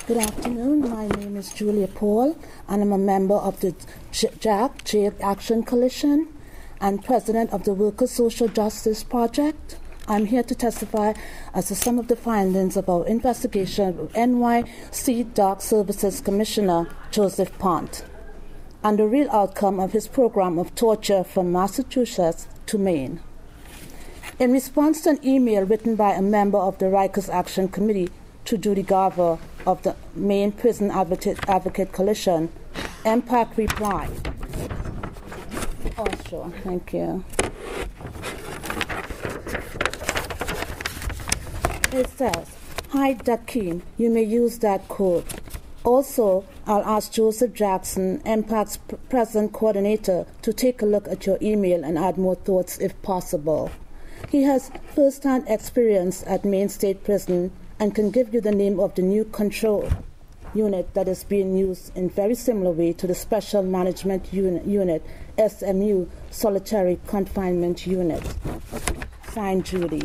Good afternoon. My name is Julia Paul, and I'm a member of the JAC, Jail Action Coalition, and president of the Workers' Social Justice Project. I'm here to testify as to some of the findings of our investigation of NYC Dark Services Commissioner Joseph Pont and the real outcome of his program of torture from Massachusetts to Maine. In response to an email written by a member of the Rikers Action Committee to Judy Garver of the Maine Prison Advocate Coalition, MPAC replied. Oh, sure, thank you. It says, "Hi, Dakeem, you may use that code. Also, I'll ask Joseph Jackson, MPAC's present coordinator, to take a look at your email and add more thoughts if possible. He has first-hand experience at Maine State Prison and can give you the name of the new control unit that is being used in very similar way to the Special Management Unit, SMU, Solitary Confinement Unit." Signed, Judy.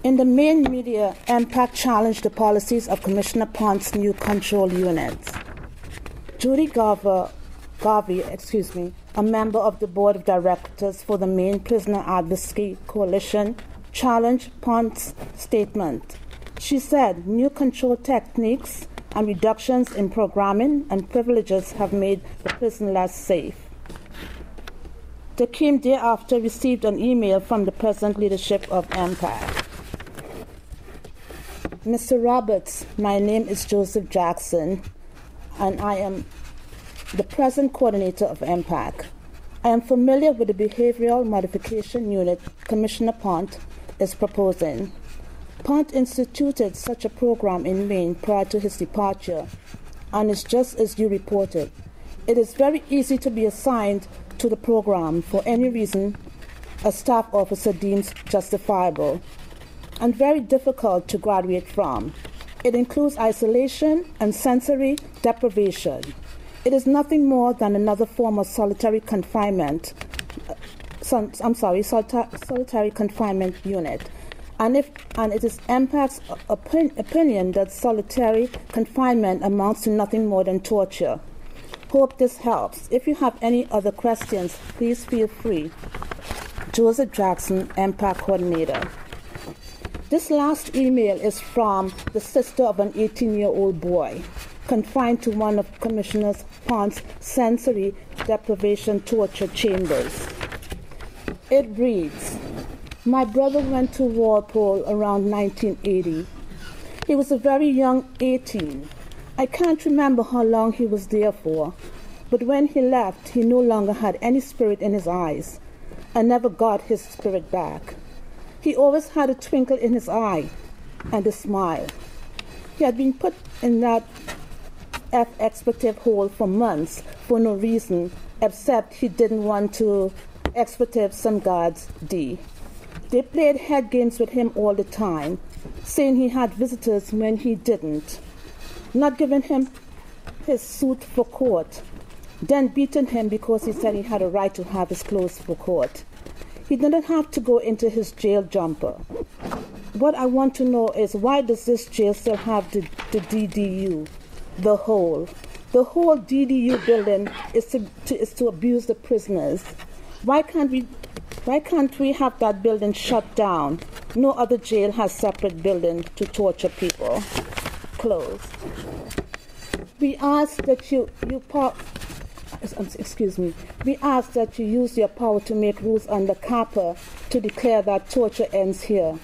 In the main media, MPAC challenged the policies of Commissioner Pont's new control units. Judy Garvey, a member of the board of directors for the Maine Prisoner Advocacy Coalition, challenged Pont's statement. She said new control techniques and reductions in programming and privileges have made the prison less safe. Dakeem thereafter received an email from the present leadership of MPAC. Mr. Roberts, my name is Joseph Jackson, and I am the present coordinator of MPAC. I am familiar with the behavioral modification unit Commissioner Pont is proposing. Pont instituted such a program in Maine prior to his departure, and it's just as you reported. It is very easy to be assigned to the program for any reason a staff officer deems justifiable, and very difficult to graduate from. It includes isolation and sensory deprivation. It is nothing more than another form of solitary confinement. Solitary confinement unit. And it is MPAC's opinion that solitary confinement amounts to nothing more than torture. Hope this helps. If you have any other questions, please feel free. Joseph Jackson, MPAC coordinator. This last email is from the sister of an 18-year-old boy confined to one of Commissioner Pont's sensory deprivation torture chambers. It reads, "My brother went to Walpole around 1980. He was a very young 18. I can't remember how long he was there for, but when he left, he no longer had any spirit in his eyes and never got his spirit back. He always had a twinkle in his eye and a smile. He had been put in that expletive hole for months for no reason except he didn't want to expletive some guards D. They played head games with him all the time, saying he had visitors when he didn't, not giving him his suit for court, then beating him because he said he had a right to have his clothes for court. He didn't have to go into his jail jumper. What I want to know is, why does this jail still have the DDU, the whole? The whole DDU building is to abuse the prisoners. Why can't we have that building shut down? No other jail has separate building to torture people." Closed. We ask that We ask that you use your power to make rules under CAPA to declare that torture ends here.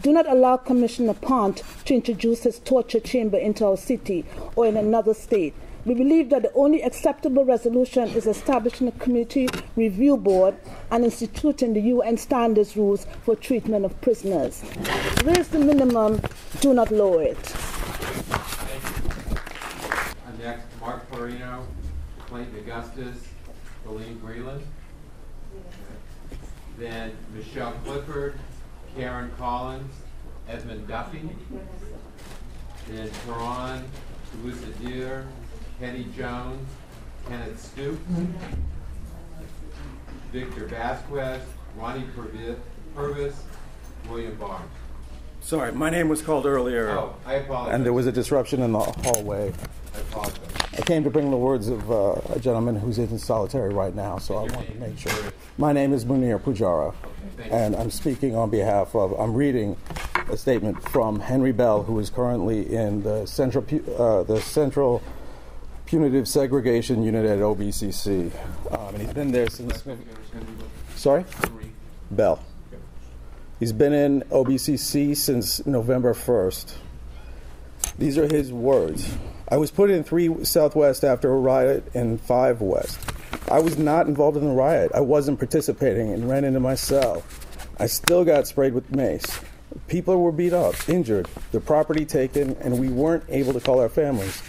Do not allow Commissioner Pont to introduce his torture chamber into our city or in another state. We believe that the only acceptable resolution is establishing a community review board and instituting the UN standards rules for treatment of prisoners. Raise the minimum, do not lower it. Next, Mark Perino, Clayton Augustus, Colleen Breland. Then Michelle Clifford, Karen Collins, Edmund Duffy. Then Tehran, Louisa Deere, Kenny Jones, Kenneth Stoops. Victor Vasquez, Ronnie Purvis, William Barnes. Sorry, my name was called earlier. Oh, I apologize. And there was a disruption in the hallway. I apologize. I came to bring the words of a gentleman who's in solitary right now, so I want to make sure. My name is Munir Pujara, and I'm speaking on behalf of, I'm reading a statement from Henry Bell, who is currently in the Central Punitive Segregation Unit at OBCC. And he's been there since... Sorry? Bell. He's been in OBCC since November 1st. These are his words. I was put in 3 Southwest after a riot in 5 West. I was not involved in the riot. I wasn't participating and ran into my cell. I still got sprayed with mace. People were beat up, injured, their property taken, and we weren't able to call our families.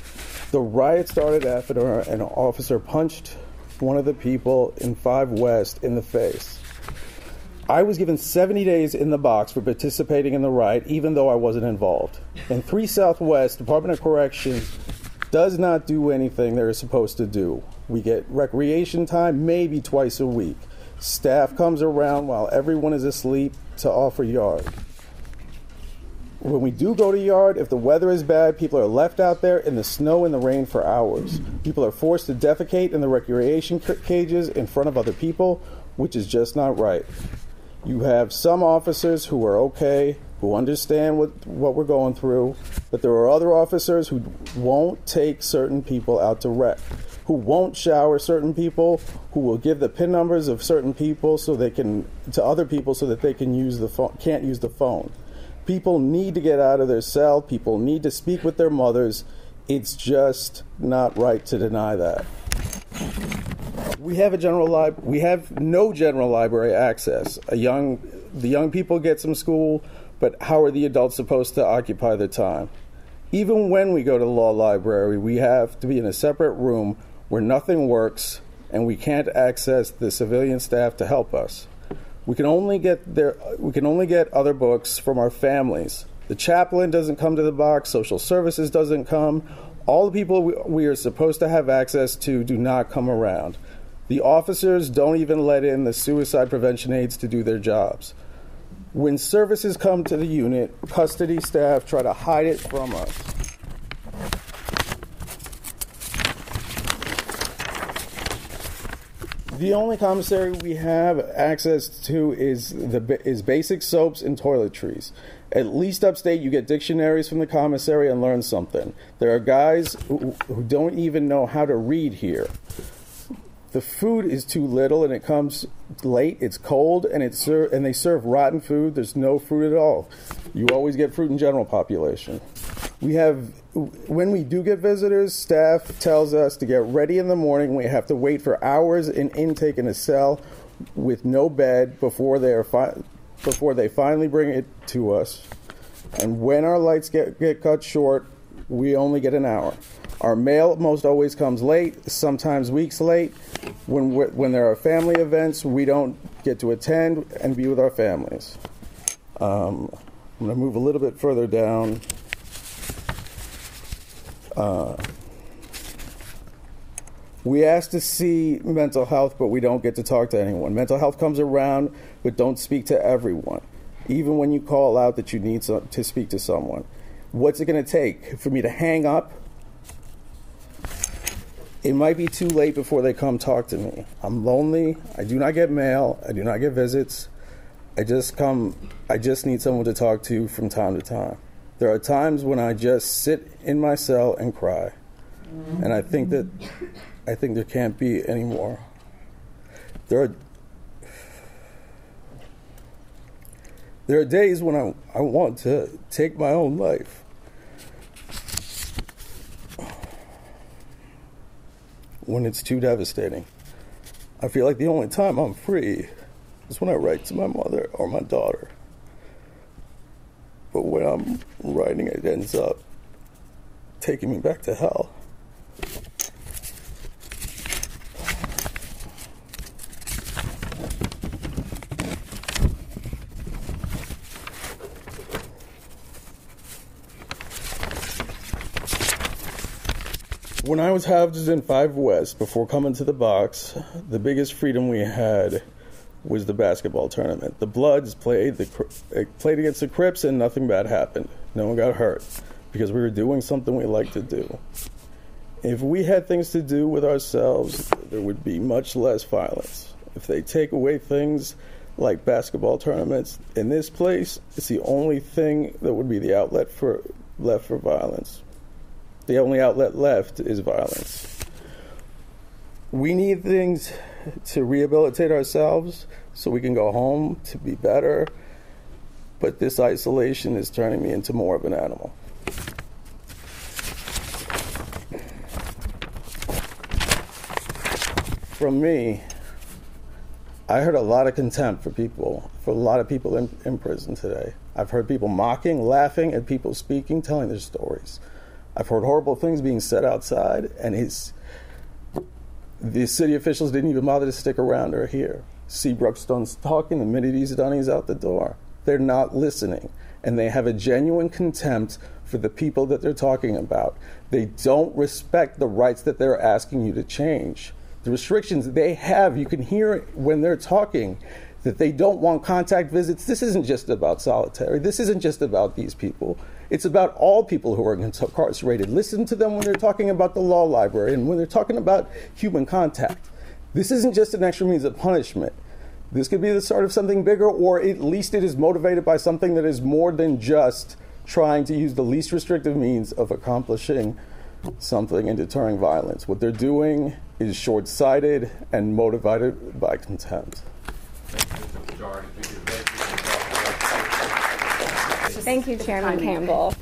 The riot started after an officer punched one of the people in 5 West in the face. I was given 70 days in the box for participating in the riot, even though I wasn't involved. In 3 Southwest, Department of Corrections does not do anything they're supposed to do. We get recreation time maybe twice a week. Staff comes around while everyone is asleep to offer yard. When we do go to yard, if the weather is bad, people are left out there in the snow and the rain for hours. People are forced to defecate in the recreation cages in front of other people, which is just not right. You have some officers who are okay, who understand what we're going through, but there are other officers who won't take certain people out to rec, who won't shower certain people, who will give the PIN numbers of certain people so they can to other people so that they can use the phone, can't use the phone. People need to get out of their cell. People need to speak with their mothers. It's just not right to deny that. We have we have no general library access. The young people get some school, but how are the adults supposed to occupy their time? Even when we go to the law library, we have to be in a separate room where nothing works, and we can't access the civilian staff to help us. We can only get other books from our families. The chaplain doesn't come to the box. Social services doesn't come. All the people we are supposed to have access to do not come around. The officers don't even let in the suicide prevention aides to do their jobs. When services come to the unit, custody staff try to hide it from us. The only commissary we have access to is basic soaps and toiletries. At least upstate, you get dictionaries from the commissary and learn something. There are guys who don't even know how to read here. The food is too little, and it comes late. It's cold, and they serve rotten food. There's no fruit at all. You always get fruit in general population. When we do get visitors, staff tells us to get ready in the morning. We have to wait for hours in intake in a cell with no bed before they finally bring it to us. And when our lights get cut short, we only get an hour. Our mail most always comes late, sometimes weeks late. When there are family events, we don't get to attend and be with our families. I'm going to move a little bit further down. We ask to see mental health, but we don't get to talk to anyone. Mental health comes around, but don't speak to everyone, even when you call out that you need to speak to someone. What's it going to take? For me to hang up? It might be too late before they come talk to me. I'm lonely. I do not get mail. I do not get visits. I just need someone to talk to from time to time. There are times when I just sit in my cell and cry. And I think there can't be any more. There are days when I want to take my own life. When it's too devastating. I feel like the only time I'm free is when I write to my mother or my daughter. But when I'm writing, it ends up taking me back to hell. When I was housed in 5 West, before coming to the box, the biggest freedom we had was the basketball tournament. The Bloods played against the Crips, and nothing bad happened. No one got hurt because we were doing something we like to do. If we had things to do with ourselves, there would be much less violence. If they take away things like basketball tournaments in this place, it's the only thing that would be the outlet left for violence. The only outlet left is violence. We need things to rehabilitate ourselves so we can go home to be better, but this isolation is turning me into more of an animal. From me, I heard a lot of contempt for a lot of people in prison today. I've heard people mocking, laughing at people speaking, telling their stories. I've heard horrible things being said outside, and the city officials didn't even bother to stick around or hear. Seabrook's done talking, the minute he's done, he's out the door. They're not listening, and they have a genuine contempt for the people that they're talking about. They don't respect the rights that they're asking you to change. The restrictions they have, you can hear it when they're talking, that they don't want contact visits. This isn't just about solitary. This isn't just about these people. It's about all people who are incarcerated. Listen to them when they're talking about the law library and when they're talking about human contact. This isn't just an extra means of punishment. This could be the start of something bigger, or at least it is motivated by something that is more than just trying to use the least restrictive means of accomplishing something and deterring violence. What they're doing is short-sighted and motivated by contempt. Thank you, Chairman Campbell.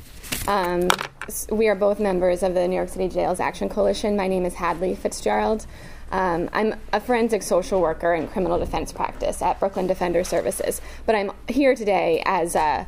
We are both members of the New York City Jails Action Coalition. My name is Hadley Fitzgerald. I'm a forensic social worker in criminal defense practice at Brooklyn Defender Services, but I'm here today as a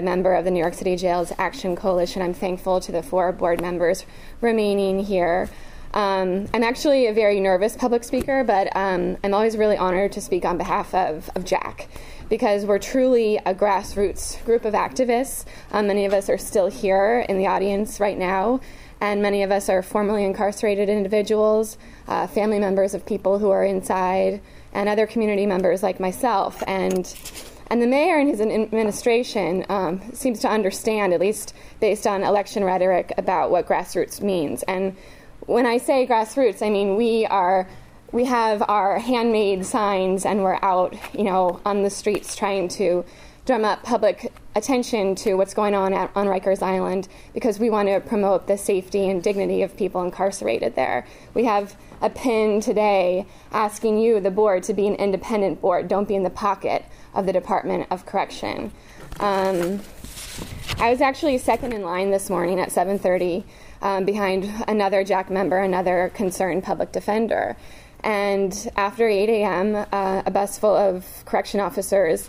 member of the New York City Jails Action Coalition. I'm thankful to the 4 board members remaining here. I'm actually a very nervous public speaker, but I'm always really honored to speak on behalf of Jack, because we're truly a grassroots group of activists. Many of us are still here in the audience right now, and many of us are formerly incarcerated individuals, family members of people who are inside, and other community members like myself. And the mayor and his administration seems to understand, at least based on election rhetoric, about what grassroots means. And when I say grassroots, I mean we have our handmade signs, and we're out, on the streets trying to drum up public attention to what's going on on Rikers Island, because we want to promote the safety and dignity of people incarcerated there. We have a pin today asking you, the board, to be an independent board. Don't be in the pocket of the Department of Correction. I was actually second in line this morning at 7:30 behind another Jack member, another concerned public defender. And after 8 a.m., a bus full of correction officers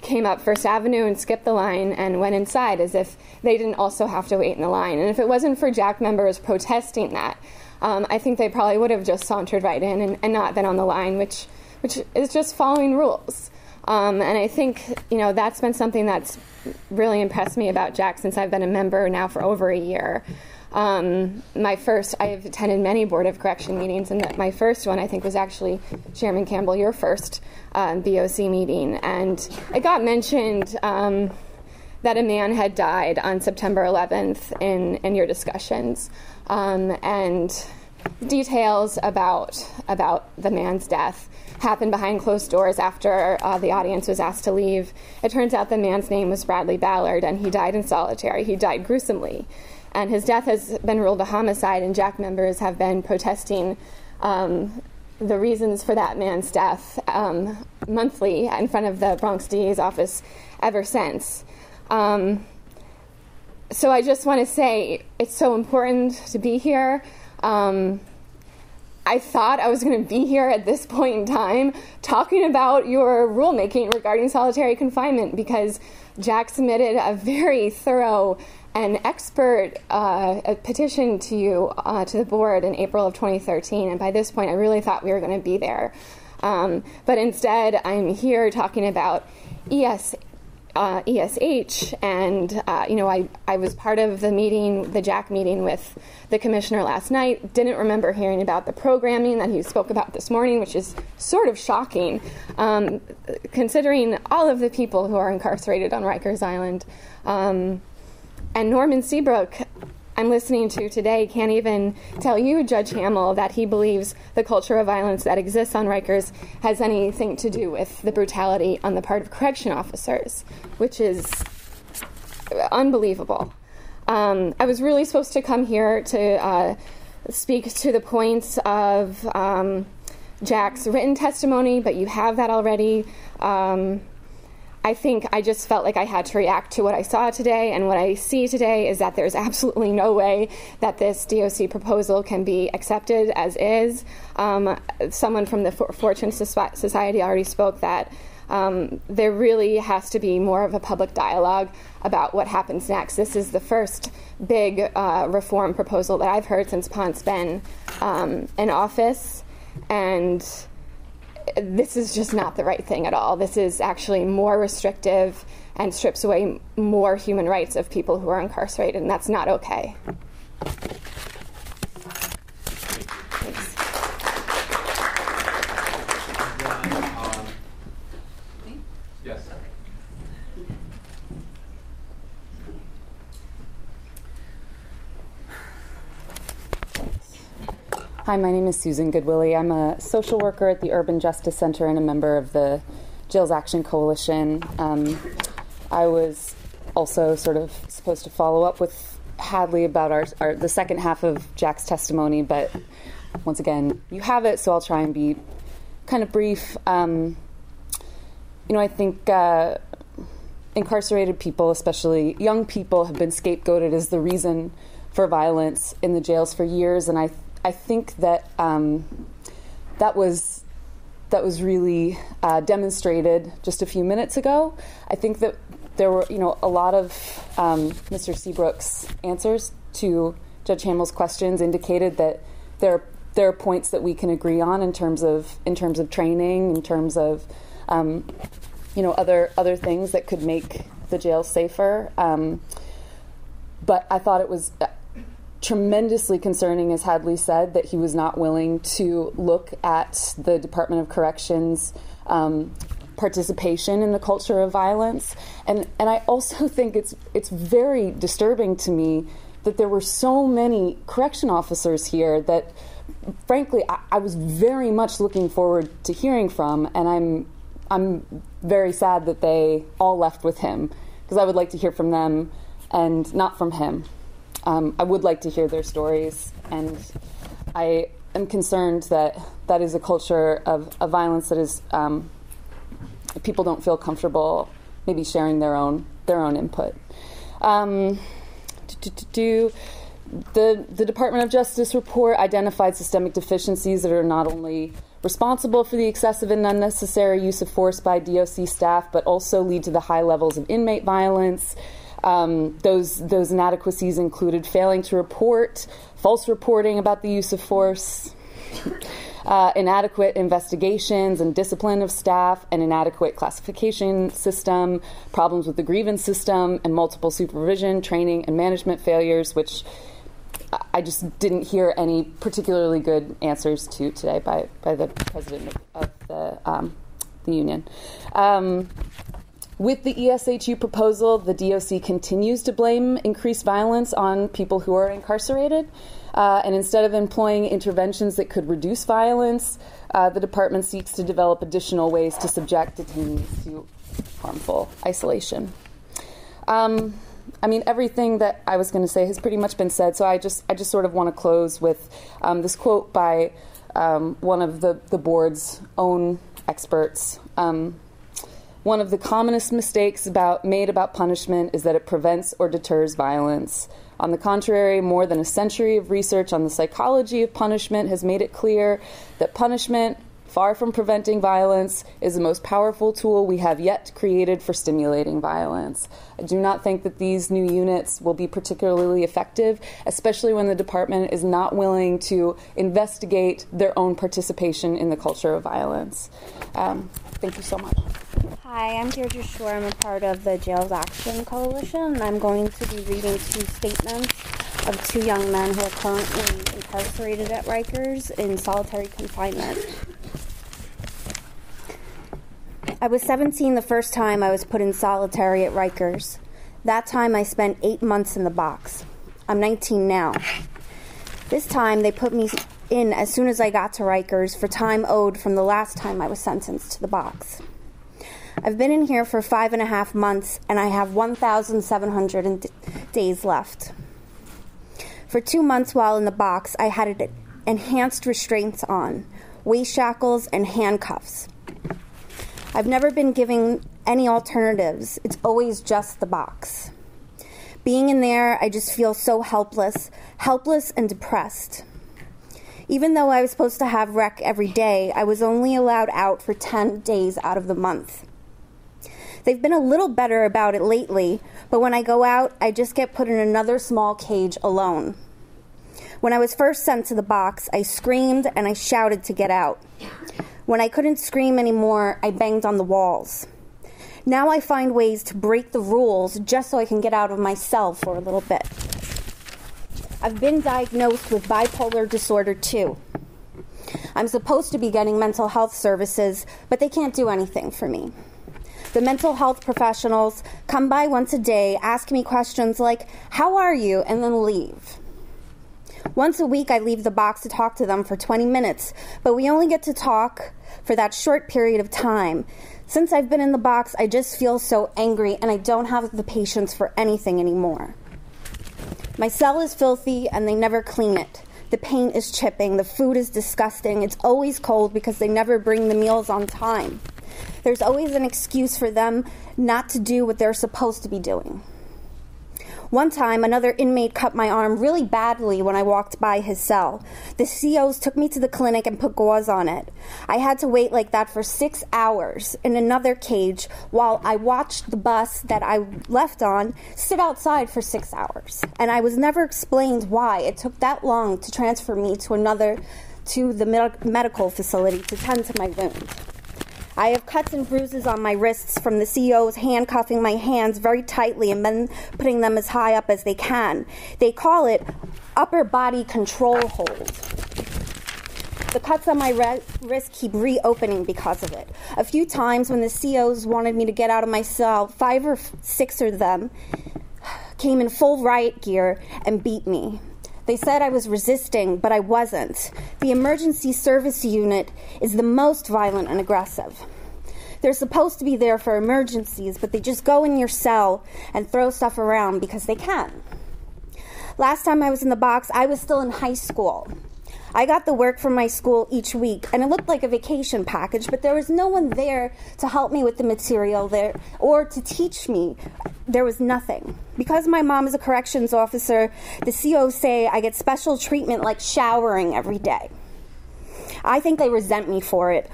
came up First Avenue and skipped the line and went inside as if they didn't also have to wait in the line. And if it wasn't for Jack members protesting that, I think they probably would have just sauntered right in and not been on the line, which is just following rules. And I think, that's been something that's really impressed me about Jack since I've been a member now for over a year. I've attended many Board of Correction meetings, and my first one, I think, was actually, Chairman Campbell, your first BOC meeting. And it got mentioned that a man had died on September 11th in your discussions. And details about the man's death happened behind closed doors after the audience was asked to leave. It turns out the man's name was Bradley Ballard, and he died in solitary. He died gruesomely. And his death has been ruled a homicide, and Jack members have been protesting the reasons for that man's death monthly in front of the Bronx DA's office ever since. So I just want to say it's so important to be here. I thought I was going to be here at this point in time talking about your rulemaking regarding solitary confinement, because Jack submitted a very thorough and expert petition to you, to the board in April of 2013. And by this point, I really thought we were going to be there. But instead, I'm here talking about ESH, and I was part of the meeting, the JAC meeting with the commissioner last night. Didn't remember hearing about the programming that he spoke about this morning, which is sort of shocking, considering all of the people who are incarcerated on Rikers Island. And Norman Seabrook, I'm listening to today, can't even tell you, Judge Hamill, that he believes the culture of violence that exists on Rikers has anything to do with the brutality on the part of correction officers, which is unbelievable. I was really supposed to come here to speak to the points of Jack's written testimony, but you have that already. I think I just felt like I had to react to what I saw today, and what I see today is that there's absolutely no way that this DOC proposal can be accepted as is. Someone from the Fortune Society already spoke that there really has to be more of a public dialogue about what happens next. This is the first big reform proposal that I've heard since Pont's been in office, and this is just not the right thing at all. This is actually more restrictive and strips away more human rights of people who are incarcerated, and that's not okay. Thanks. Yes. Hi, my name is Susan Goodwillie. I'm a social worker at the Urban Justice Center and a member of the Jails Action Coalition. I was also sort of supposed to follow up with Hadley about the second half of Jack's testimony, but once again, you have it, so I'll try and be kind of brief. I think incarcerated people, especially young people, have been scapegoated as the reason for violence in the jails for years, and I think that that was really demonstrated just a few minutes ago. I think that there were, a lot of Mr. Seabrook's answers to Judge Hamill's questions indicated that there are points that we can agree on in terms of training, in terms of other things that could make the jail safer. But I thought it was tremendously concerning, as Hadley said, that he was not willing to look at the Department of Corrections participation in the culture of violence. And I also think it's very disturbing to me that there were so many correction officers here that, frankly, I was very much looking forward to hearing from, and I'm very sad that they all left with him, because I would like to hear from them and not from him. I would like to hear their stories, and I am concerned that that is a culture of violence that is people don't feel comfortable maybe sharing their own input. The Department of Justice report identified systemic deficiencies that are not only responsible for the excessive and unnecessary use of force by DOC staff, but also lead to the high levels of inmate violence. Those inadequacies included failing to report, false reporting about the use of force, inadequate investigations and discipline of staff, an inadequate classification system, problems with the grievance system, and multiple supervision, training, and management failures, which I just didn't hear any particularly good answers to today by the president of the union. With the ESHU proposal, the DOC continues to blame increased violence on people who are incarcerated. And instead of employing interventions that could reduce violence, the department seeks to develop additional ways to subject detainees to harmful isolation. Everything that I was going to say has pretty much been said, so I just sort of want to close with this quote by one of the board's own experts. One of the commonest mistakes made about punishment is that it prevents or deters violence. On the contrary, more than a century of research on the psychology of punishment has made it clear that punishment, far from preventing violence, is the most powerful tool we have yet created for stimulating violence. I do not think that these new units will be particularly effective, especially when the department is not willing to investigate their own participation in the culture of violence. Thank you so much. Hi, I'm Deirdre Shore. I'm a part of the Jails Action Coalition, and I'm going to be reading 2 statements of 2 young men who are currently incarcerated at Rikers in solitary confinement. I was 17 the first time I was put in solitary at Rikers. That time I spent 8 months in the box. I'm 19 now. This time they put me in as soon as I got to Rikers for time owed from the last time I was sentenced to the box. I've been in here for 5.5 months, and I have 1,700 days left. For 2 months while in the box, I had enhanced restraints on, waist shackles and handcuffs. I've never been given any alternatives. It's always just the box. Being in there, I just feel so helpless and depressed. Even though I was supposed to have rec every day, I was only allowed out for 10 days out of the month. They've been a little better about it lately, but when I go out, I just get put in another small cage alone. When I was first sent to the box, I screamed and I shouted to get out. When I couldn't scream anymore, I banged on the walls. Now I find ways to break the rules just so I can get out of my cell for a little bit. I've been diagnosed with bipolar disorder too. I'm supposed to be getting mental health services, but they can't do anything for me. The mental health professionals come by once a day, ask me questions like, "How are you?" and then leave. Once a week, I leave the box to talk to them for 20 minutes, but we only get to talk for that short period of time. Since I've been in the box, I just feel so angry, and I don't have the patience for anything anymore. My cell is filthy, and they never clean it. The paint is chipping. The food is disgusting. It's always cold because they never bring the meals on time. There's always an excuse for them not to do what they're supposed to be doing. One time, another inmate cut my arm really badly when I walked by his cell. The COs took me to the clinic and put gauze on it. I had to wait like that for 6 hours in another cage while I watched the bus that I left on sit outside for 6 hours. And I was never explained why it took that long to transfer me to the medical facility to tend to my wound. I have cuts and bruises on my wrists from the COs handcuffing my hands very tightly and then putting them as high up as they can. They call it upper body control hold. The cuts on my wrist keep reopening because of it. A few times when the COs wanted me to get out of my cell, 5 or 6 of them came in full riot gear and beat me. They said I was resisting, but I wasn't. The emergency service unit is the most violent and aggressive. They're supposed to be there for emergencies, but they just go in your cell and throw stuff around because they can. Last time I was in the box, I was still in high school. I got the work from my school each week, and it looked like a vacation package, but there was no one there to help me with the material there or to teach me. There was nothing. Because my mom is a corrections officer, the COs say I get special treatment like showering every day. I think they resent me for it.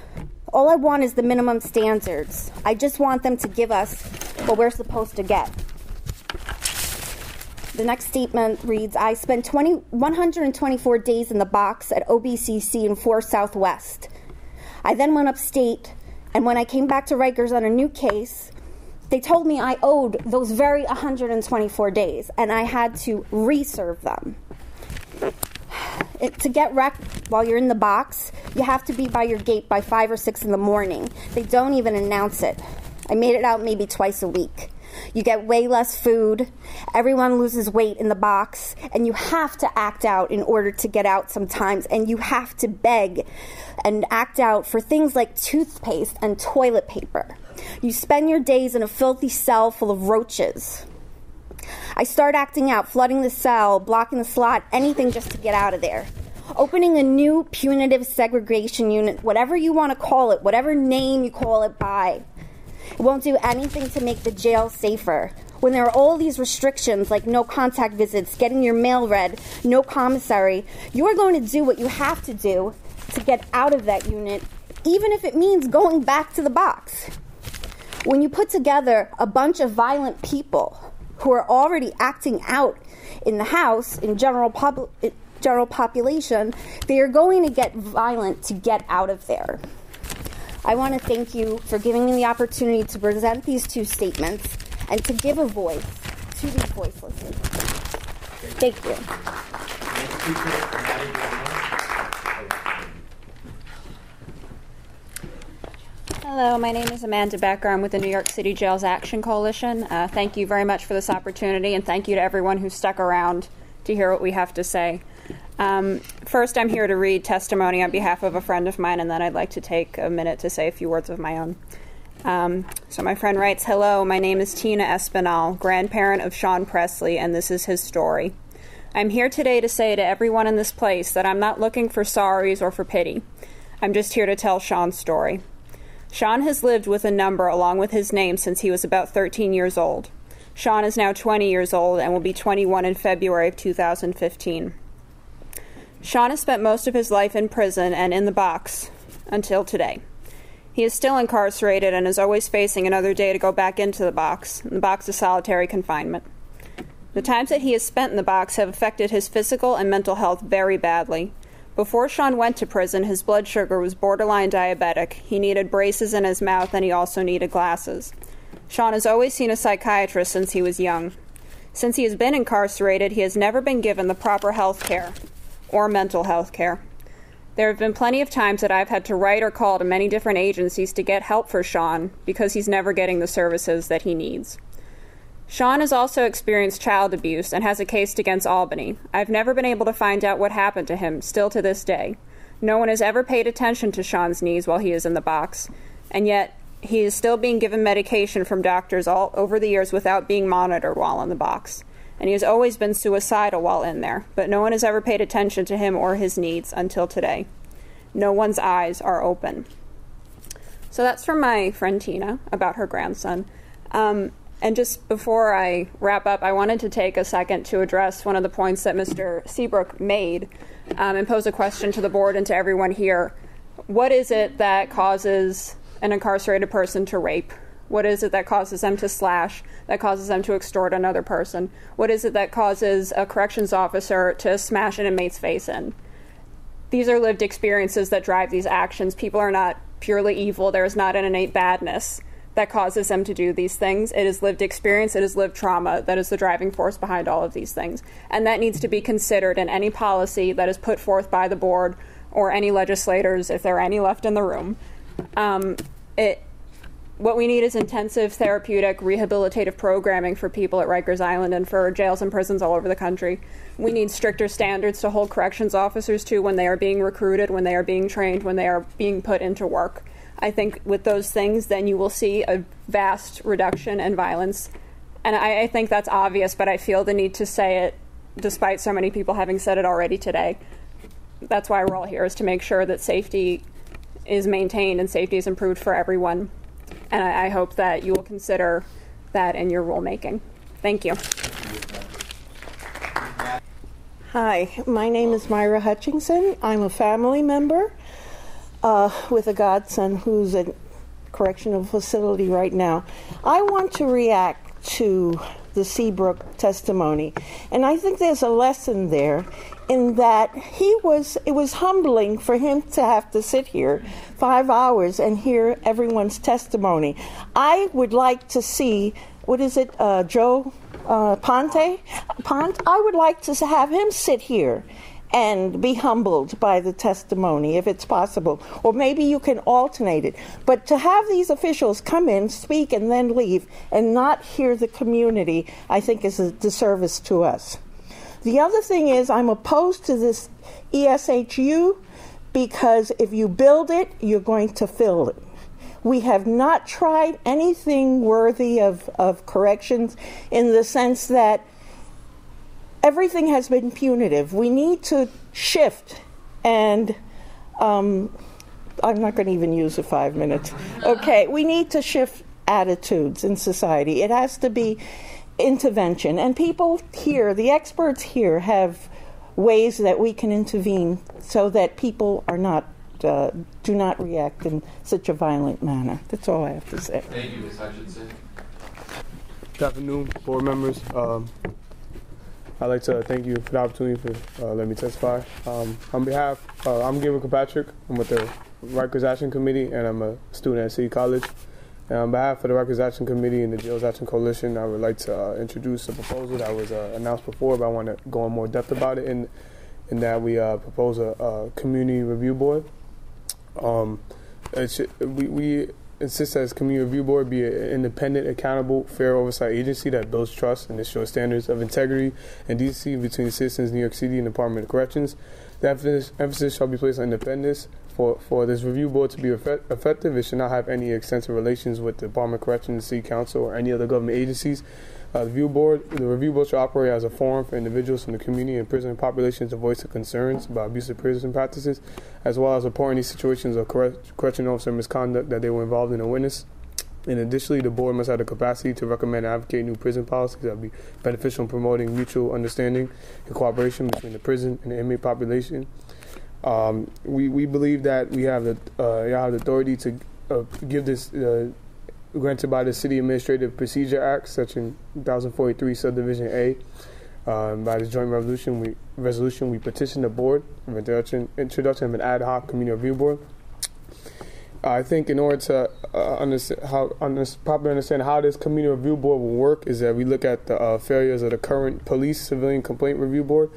All I want is the minimum standards. I just want them to give us what we're supposed to get. The next statement reads, I spent 124 days in the box at OBCC in 4 Southwest. I then went upstate, and when I came back to Rikers on a new case, they told me I owed those very 124 days, and I had to reserve them. To get rec while you're in the box, you have to be by your gate by 5 or 6 in the morning. They don't even announce it. I made it out maybe twice a week. You get way less food, everyone loses weight in the box, and you have to act out in order to get out sometimes, and you have to beg and act out for things like toothpaste and toilet paper. You spend your days in a filthy cell full of roaches. I start acting out, flooding the cell, blocking the slot, anything just to get out of there. Opening a new punitive segregation unit, whatever you want to call it, whatever name you call it by. It won't do anything to make the jail safer. When there are all these restrictions like no contact visits, getting your mail read, no commissary, you are going to do what you have to do to get out of that unit, even if it means going back to the box. When you put together a bunch of violent people who are already acting out in the house, in general population, they are going to get violent to get out of there. I want to thank you for giving me the opportunity to present these two statements and to give a voice to these voiceless citizens. Thank you. Hello, my name is Amanda Becker. I'm with the New York City Jails Action Coalition. Thank you very much for this opportunity, and thank you to everyone who stuck around to hear what we have to say. First, I'm here to read testimony on behalf of a friend of mine, and then I'd like to take a minute to say a few words of my own. So my friend writes, "Hello, my name is Tina Espinal, grandparent of Sean Presley, and this is his story. I'm here today to say to everyone in this place that I'm not looking for sorries or for pity. I'm just here to tell Sean's story. Sean has lived with a number along with his name since he was about 13 years old. Sean is now 20 years old and will be 21 in February of 2015. Sean has spent most of his life in prison and in the box until today. He is still incarcerated and is always facing another day to go back into the box of solitary confinement. The times that he has spent in the box have affected his physical and mental health very badly. Before Sean went to prison, his blood sugar was borderline diabetic. He needed braces in his mouth, and he also needed glasses. Sean has always seen a psychiatrist since he was young. Since he has been incarcerated, he has never been given the proper health care or mental health care. There have been plenty of times that I've had to write or call to many different agencies to get help for Sean because he's never getting the services that he needs. Sean has also experienced child abuse and has a case against Albany. I've never been able to find out what happened to him, still to this day. No one has ever paid attention to Sean's needs while he is in the box, and yet he is still being given medication from doctors all over the years without being monitored while in the box. And he has always been suicidal while in there, but no one has ever paid attention to him or his needs until today. No one's eyes are open." So that's from my friend Tina about her grandson. And just before I wrap up, I wanted to take a second to address one of the points that Mr. Seabrook made and pose a question to the board and to everyone here. What is it that causes an incarcerated person to rape? What is it that causes them to slash, that causes them to extort another person? What is it that causes a corrections officer to smash an inmate's face in? These are lived experiences that drive these actions. People are not purely evil. There is not an innate badness that causes them to do these things. It is lived experience, it is lived trauma that is the driving force behind all of these things. And that needs to be considered in any policy that is put forth by the board or any legislators, if there are any left in the room. What we need is intensive therapeutic rehabilitative programming for people at Rikers Island and for jails and prisons all over the country. We need stricter standards to hold corrections officers to when they are being recruited, when they are being trained, when they are being put into work. I think with those things, then you will see a vast reduction in violence. And I think that's obvious, but I feel the need to say it despite so many people having said it already today. That's why we're all here, is to make sure that safety is maintained and safety is improved for everyone. And I hope that you will consider that in your rulemaking. Thank you. Hi, my name is Myra Hutchinson. I'm a family member with a godson who's in correctional facility right now. I want to react to the Seabrook testimony, and I think there's a lesson there in that it was humbling for him to have to sit here 5 hours and hear everyone's testimony. I would like to see, Joe Ponte? I would like to have him sit here and be humbled by the testimony, if it's possible. Or maybe you can alternate it. But to have these officials come in, speak, and then leave, and not hear the community, I think is a disservice to us. The other thing is, I'm opposed to this ESHU because if you build it, you're going to fill it. We have not tried anything worthy of corrections in the sense that everything has been punitive. We need to shift, and I'm not going to even use the 5 minutes. Okay, we need to shift attitudes in society. It has to be intervention, and people here, the experts here, have ways that we can intervene so that people are not do not react in such a violent manner. That's all I have to say. Thank you, Ms. Hutchinson. Good afternoon, board members. I'd like to thank you for the opportunity for letting me testify. On behalf, I'm Gabriel Kilpatrick. I'm with the Rikers Action Committee, and I'm a student at City College. And on behalf of the Rikers Action Committee and the Jails Action Coalition, I would like to introduce a proposal that was announced before, but I want to go in more depth about it. In that we propose a community review board. We insist that this community review board be an independent, accountable, fair oversight agency that builds trust and ensures standards of integrity and decency between the citizens of New York City and the Department of Corrections. The emphasis shall be placed on independence. For this review board to be effective, it should not have any extensive relations with the Department of Corrections, City Council, or any other government agencies. The review board should operate as a forum for individuals from the community and prison populations to voice their concerns about abusive prison practices, as well as reporting these situations of correctional officer misconduct that they were involved in or witnessed. And additionally, the board must have the capacity to recommend and advocate new prison policies that will be beneficial in promoting mutual understanding and cooperation between the prison and the inmate population. We believe that we have the authority to give this granted by the City Administrative Procedure Act, Section 1043, Subdivision A. By this joint resolution, we petition the board for introduction of an ad hoc community review board. I think in order to properly understand how this community review board will work is that we look at the failures of the current police civilian complaint review board.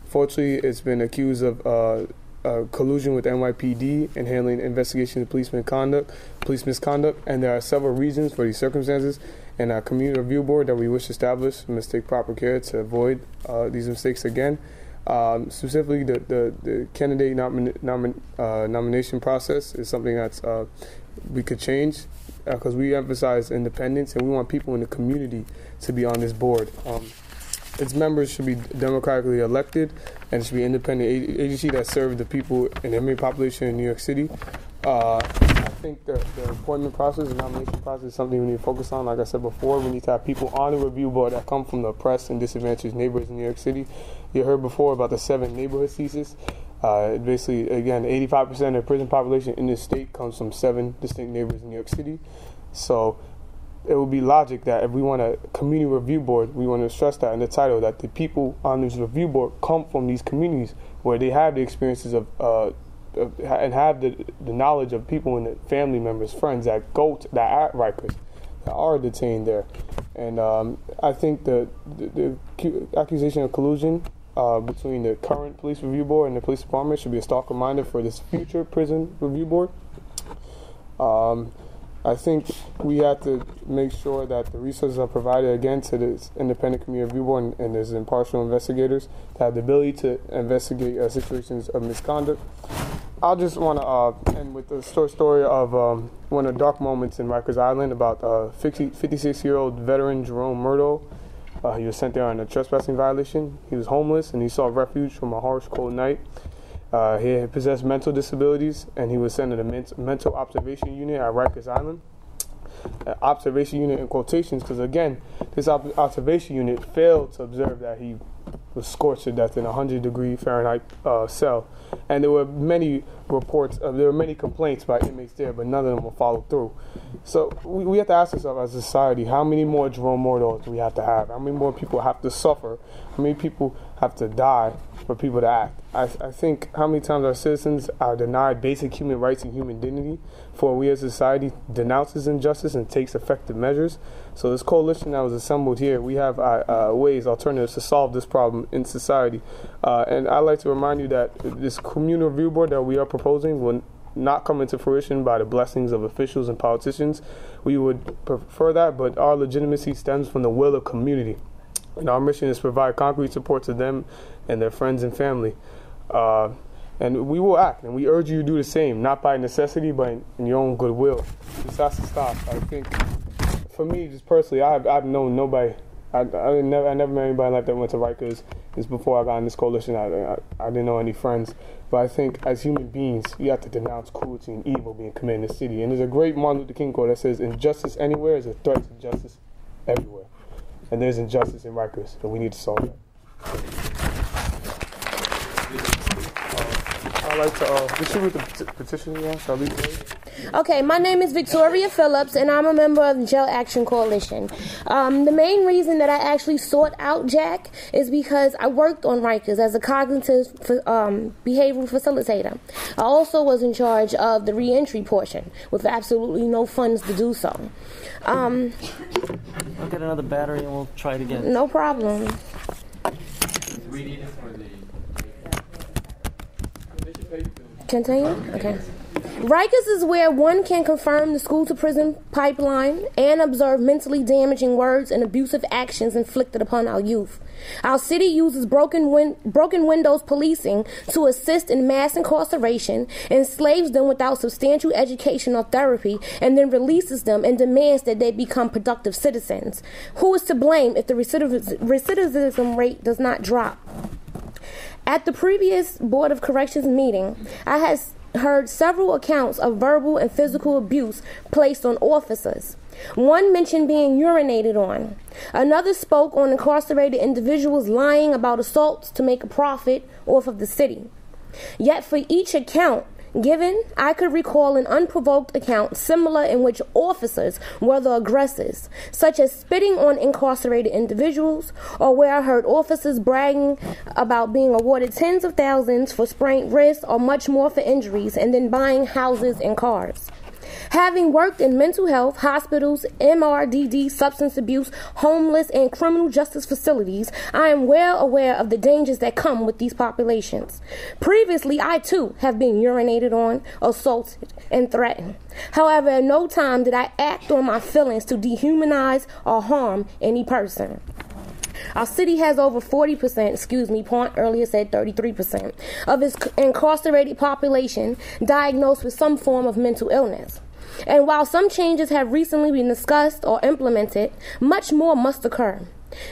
Fortunately, it's been accused of collusion with NYPD in handling investigations of police misconduct, and there are several reasons for these circumstances. And our community review board that we wish to establish must take proper care to avoid these mistakes again. Specifically, the candidate nomination process is something that's we could change because we emphasize independence and we want people in the community to be on this board. Its members should be democratically elected, and it should be an independent agency that serves the people in the inmate population in New York City. I think the appointment process, the nomination process is something we need to focus on. Like I said before, we need to have people on the review board that come from the oppressed and disadvantaged neighborhoods in New York City. You heard before about the 7 neighborhood thesis. Basically, again, 85% of the prison population in this state comes from 7 distinct neighborhoods in New York City. So it would be logic that if we want a community review board, we want to stress that in the title, that the people on this review board come from these communities where they have the experiences of and have the knowledge of people and the family members, friends that that are at Rikers, that are detained there. And I think the accusation of collusion between the current police review board and the police department should be a stark reminder for this future prison review board. I think we have to make sure that the resources are provided again to this independent community review board and there's impartial investigators that have the ability to investigate situations of misconduct. I just want to end with the story of one of the dark moments in Rikers Island about 56-year-old veteran Jerome Murdo. He was sent there on a trespassing violation. He was homeless and he sought refuge from a harsh, cold night. He had possessed mental disabilities, and he was sent to the mental observation unit at Rikers Island. Observation unit in quotations, because again, this observation unit failed to observe that he was scorched to death in a 100-degree Fahrenheit cell. And there were many reports, there were many complaints by inmates there, but none of them were followed through. So we have to ask ourselves as a society, how many more Jerome Murdos do we have to have? How many more people have to suffer? How many people have to die for people to act? I think how many times our citizens are denied basic human rights and human dignity for we as a society denounces injustice and takes effective measures. So this coalition that was assembled here, we have alternatives to solve this problem in society. And I'd like to remind you that this community review board that we are proposing will not come into fruition by the blessings of officials and politicians. We would prefer that, but our legitimacy stems from the will of community. And our mission is to provide concrete support to them and their friends and family. And we will act, and we urge you to do the same, not by necessity, but in your own goodwill. This has to stop. I think, for me, just personally, I've known nobody. I never met anybody like that went to Rikers. It's before I got in this coalition. I didn't know any friends. But I think as human beings, you have to denounce cruelty and evil being committed in the city. And there's a great Martin Luther King quote that says, injustice anywhere is a threat to justice everywhere. And there's injustice in Rikers, and we need to solve that. I'd like to distribute the petition now. Shall I leave it? Okay, my name is Victoria Phillips, and I'm a member of the Jail Action Coalition. The main reason that I actually sought out Jack is because I worked on Rikers as a cognitive behavioral facilitator. I also was in charge of the reentry portion with absolutely no funds to do so. I'll get another battery and we'll try it again. No problem. Continue? Okay. Rikers is where one can confirm the school-to-prison pipeline and observe mentally damaging words and abusive actions inflicted upon our youth. Our city uses broken windows policing to assist in mass incarceration, enslaves them without substantial education or therapy, and then releases them and demands that they become productive citizens. Who is to blame if the recidivism rate does not drop? At the previous Board of Corrections meeting, I had heard several accounts of verbal and physical abuse placed on officers. One mentioned being urinated on. Another spoke on incarcerated individuals lying about assaults to make a profit off of the city. Yet for each account given, I could recall an unprovoked account similar in which officers were the aggressors, such as spitting on incarcerated individuals, or where I heard officers bragging about being awarded tens of thousands for sprained wrists or much more for injuries, and then buying houses and cars. Having worked in mental health, hospitals, MRDD, substance abuse, homeless, and criminal justice facilities, I am well aware of the dangers that come with these populations. Previously, I too have been urinated on, assaulted, and threatened. However, at no time did I act on my feelings to dehumanize or harm any person. Our city has over 40%, Point earlier said 33%, of its incarcerated population diagnosed with some form of mental illness. And while some changes have recently been discussed or implemented, much more must occur.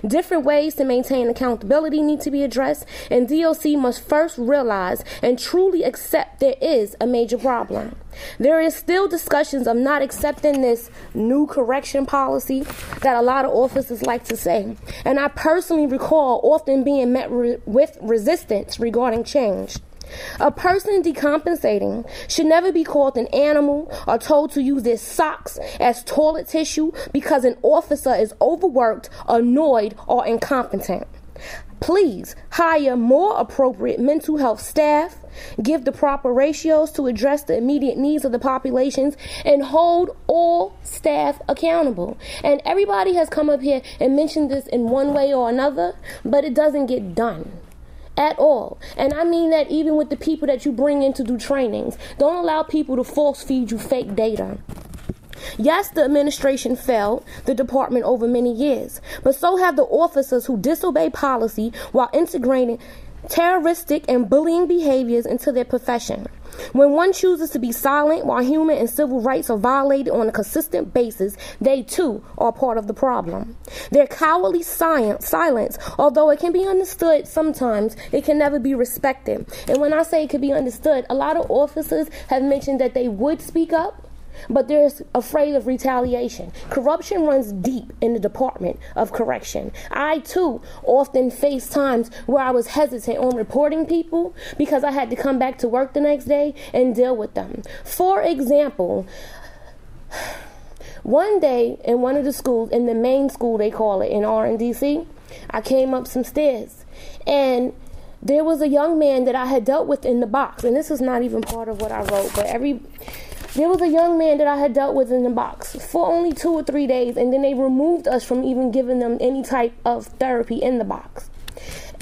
Different ways to maintain accountability need to be addressed, and DOC must first realize and truly accept there is a major problem. There is still discussions of not accepting this new correction policy that a lot of officers like to say, and I personally recall often being met with resistance regarding change. A person decompensating should never be called an animal or told to use their socks as toilet tissue because an officer is overworked, annoyed, or incompetent. Please hire more appropriate mental health staff, give the proper ratios to address the immediate needs of the populations, and hold all staff accountable. And everybody has come up here and mentioned this in one way or another, but it doesn't get done at all. And I mean that even with the people that you bring in to do trainings. Don't allow people to force feed you fake data. Yes, the administration failed the department over many years, but so have the officers who disobey policy while integrating terroristic and bullying behaviors into their profession. When one chooses to be silent while human and civil rights are violated on a consistent basis, they too are part of the problem. Their cowardly silence, although it can be understood sometimes, it can never be respected. And when I say it can be understood, a lot of officers have mentioned that they would speak up, but they're afraid of retaliation. Corruption runs deep in the Department of Correction. I, too, often face times where I was hesitant on reporting people because I had to come back to work the next day and deal with them. For example, one day in one of the schools, in the main school they call it, in RNDC, I came up some stairs, and there was a young man that I had dealt with in the box, and this is not even part of what I wrote, but there was a young man that I had dealt with in the box for only 2 or 3 days, and then they removed us from even giving them any type of therapy in the box.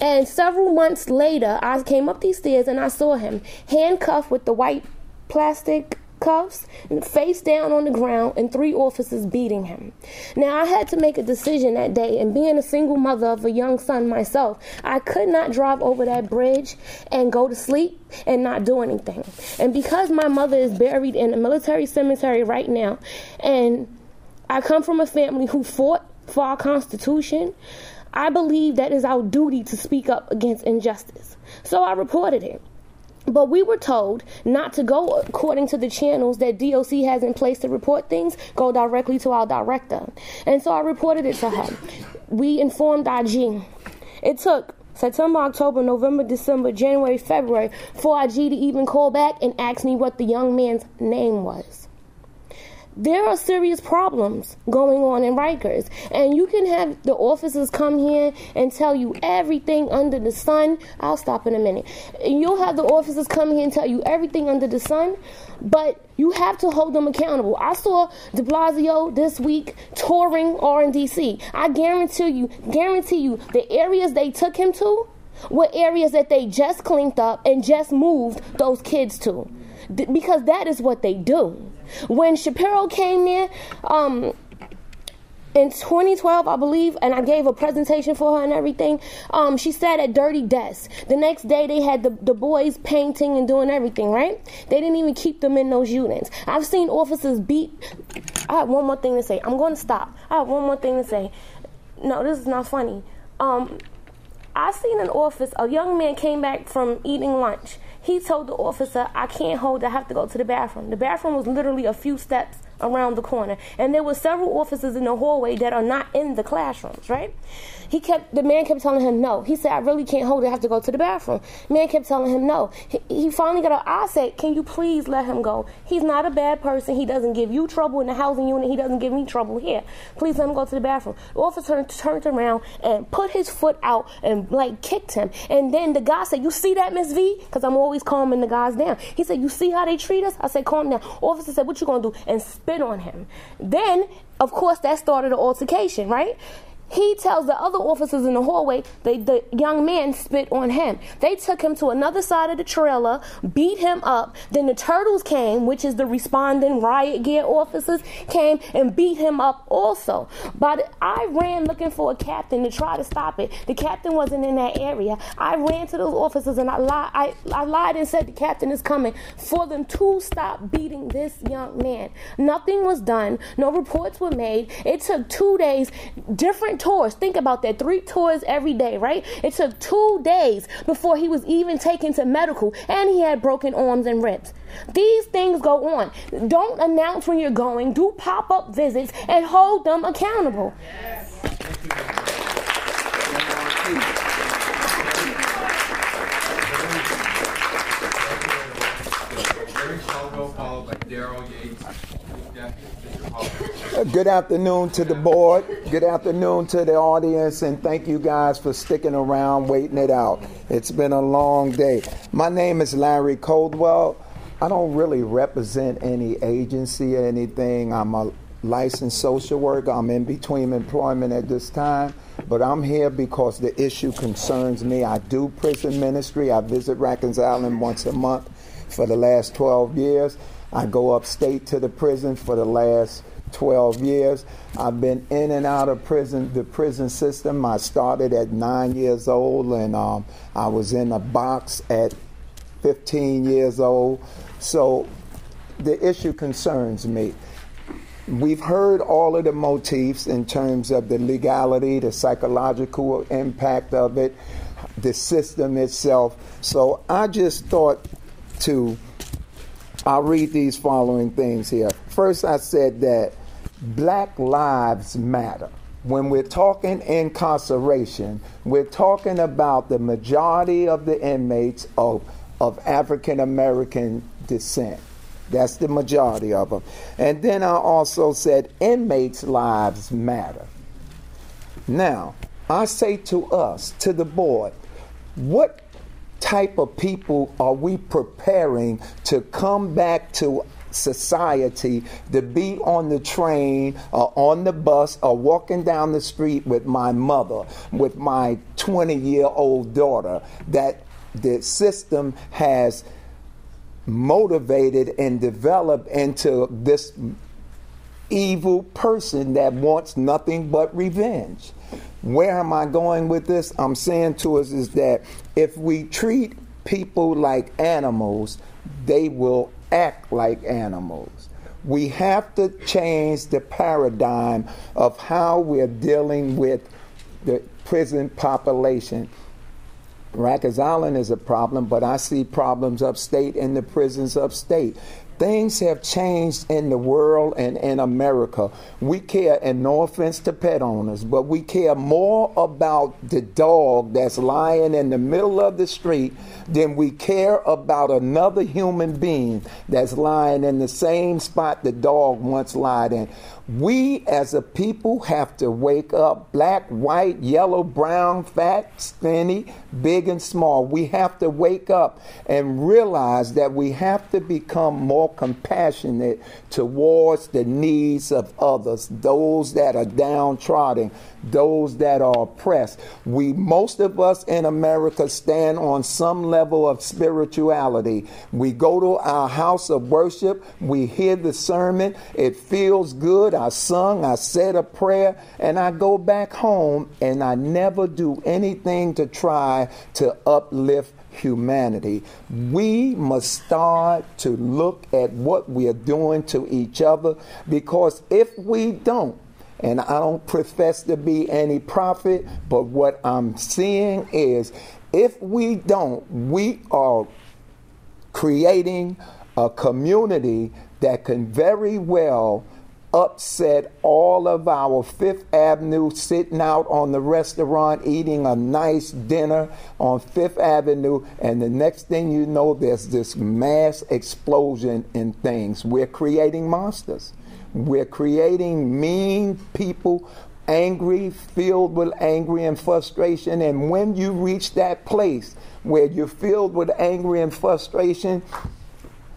And several months later, I came up these stairs and I saw him handcuffed with the white plastic cuffs, face down on the ground, and 3 officers beating him. Now, I had to make a decision that day, and being a single mother of a young son myself, I could not drive over that bridge and go to sleep and not do anything. And because my mother is buried in a military cemetery right now, and I come from a family who fought for our Constitution, I believe that is our duty to speak up against injustice. So I reported it. But we were told not to go according to the channels that DOC has in place to report things, go directly to our director. And so I reported it to her. We informed IG. It took September, October, November, December, January, February, for IG to even call back and ask me what the young man's name was. There are serious problems going on in Rikers, and you can have the officers come here and tell you everything under the sun. I'll stop in a minute. You'll have the officers come here and tell you everything under the sun, but you have to hold them accountable. I saw de Blasio this week touring RNDC. I guarantee you, the areas they took him to were areas that they just cleaned up and just moved those kids to, because that is what they do. When Shapiro came there in 2012, I believe, and I gave a presentation for her and everything, she sat at dirty desks. The next day, they had the boys painting and doing everything, right? They didn't even keep them in those units. I've seen officers beat. I have one more thing to say. I'm going to stop. I have one more thing to say. No, this is not funny. I seen a young man came back from eating lunch. He told the officer, I can't hold, I have to go to the bathroom. The bathroom was literally a few steps around the corner. And there were several officers in the hallway that are not in the classrooms, right? The man kept telling him no. He said, I really can't hold it, I have to go to the bathroom. Man kept telling him no. He finally got I said, can you please let him go? He's not a bad person. He doesn't give you trouble in the housing unit. He doesn't give me trouble here. Please let him go to the bathroom. The officer turned around and put his foot out and kicked him. And then the guy said, you see that, Miss V? Because I'm always calming the guys down. He said, you see how they treat us? I said, calm down. Officer said, what you gonna do? And spit on him. Then, of course, that started an altercation, right? He tells the other officers in the hallway, the young man spit on him. They took him to another side of the trailer, beat him up. Then the Turtles came, which is the responding riot gear officers, came and beat him up also. But I ran looking for a captain to try to stop it. The captain wasn't in that area. I ran to those officers and I lied and said the captain is coming for them to stop beating this young man. Nothing was done. No reports were made. It took 2 days, different tours. Think about that. 3 tours every day, right? It took 2 days before he was even taken to medical, and he had broken arms and ribs. These things go on. Don't announce when you're going. Do pop-up visits and hold them accountable. Good afternoon to the board. Good afternoon to the audience, and thank you guys for sticking around, waiting it out. It's been a long day. My name is Larry Coldwell. I don't really represent any agency or anything. I'm a licensed social worker. I'm in between employment at this time, but I'm here because the issue concerns me. I do prison ministry. I visit Rikers Island once a month for the last 12 years. I go upstate to the prison for the last 12 years. I've been in and out of prison, the prison system. I started at 9 years old, and I was in a box at 15 years old. So the issue concerns me. We've heard all of the motifs in terms of the legality, the psychological impact of it, the system itself. So I just thought I'll read these following things here. First, I said that Black lives matter. When we're talking incarceration, we're talking about the majority of the inmates of African American descent. That's the majority of them. And then I also said inmates' lives matter. Now, I say to us, to the board, what type of people are we preparing to come back to society, to be on the train or on the bus or walking down the street with my mother, with my 20-year-old daughter, that the system has motivated and developed into this evil person that wants nothing but revenge? Where am I going with this? I'm saying to us is that if we treat people like animals, they will act like animals. We have to change the paradigm of how we're dealing with the prison population. Rikers Island is a problem, but I see problems upstate in the prisons upstate. Things have changed in the world and in America. We care, and no offense to pet owners, but we care more about the dog that's lying in the middle of the street than we care about another human being that's lying in the same spot the dog once lied in. We as a people have to wake up, black, white, yellow, brown, fat, skinny, big and small. We have to wake up and realize that we have to become more compassionate towards the needs of others, those that are downtrodden, those that are oppressed. Most of us in America stand on some level of spirituality. We go to our house of worship, we hear the sermon, it feels good, I sung, I said a prayer, and I go back home and I never do anything to try to uplift humanity. We must start to look at what we are doing to each other, because if we don't, and I don't profess to be any prophet, but what I'm seeing is if we don't, we are creating a community that can very well upset all of our Fifth Avenue, sitting out on the restaurant eating a nice dinner on Fifth Avenue, and the next thing you know, there's this mass explosion in things. We're creating monsters. We're creating mean people, angry, filled with anger and frustration. And when you reach that place where you're filled with anger and frustration,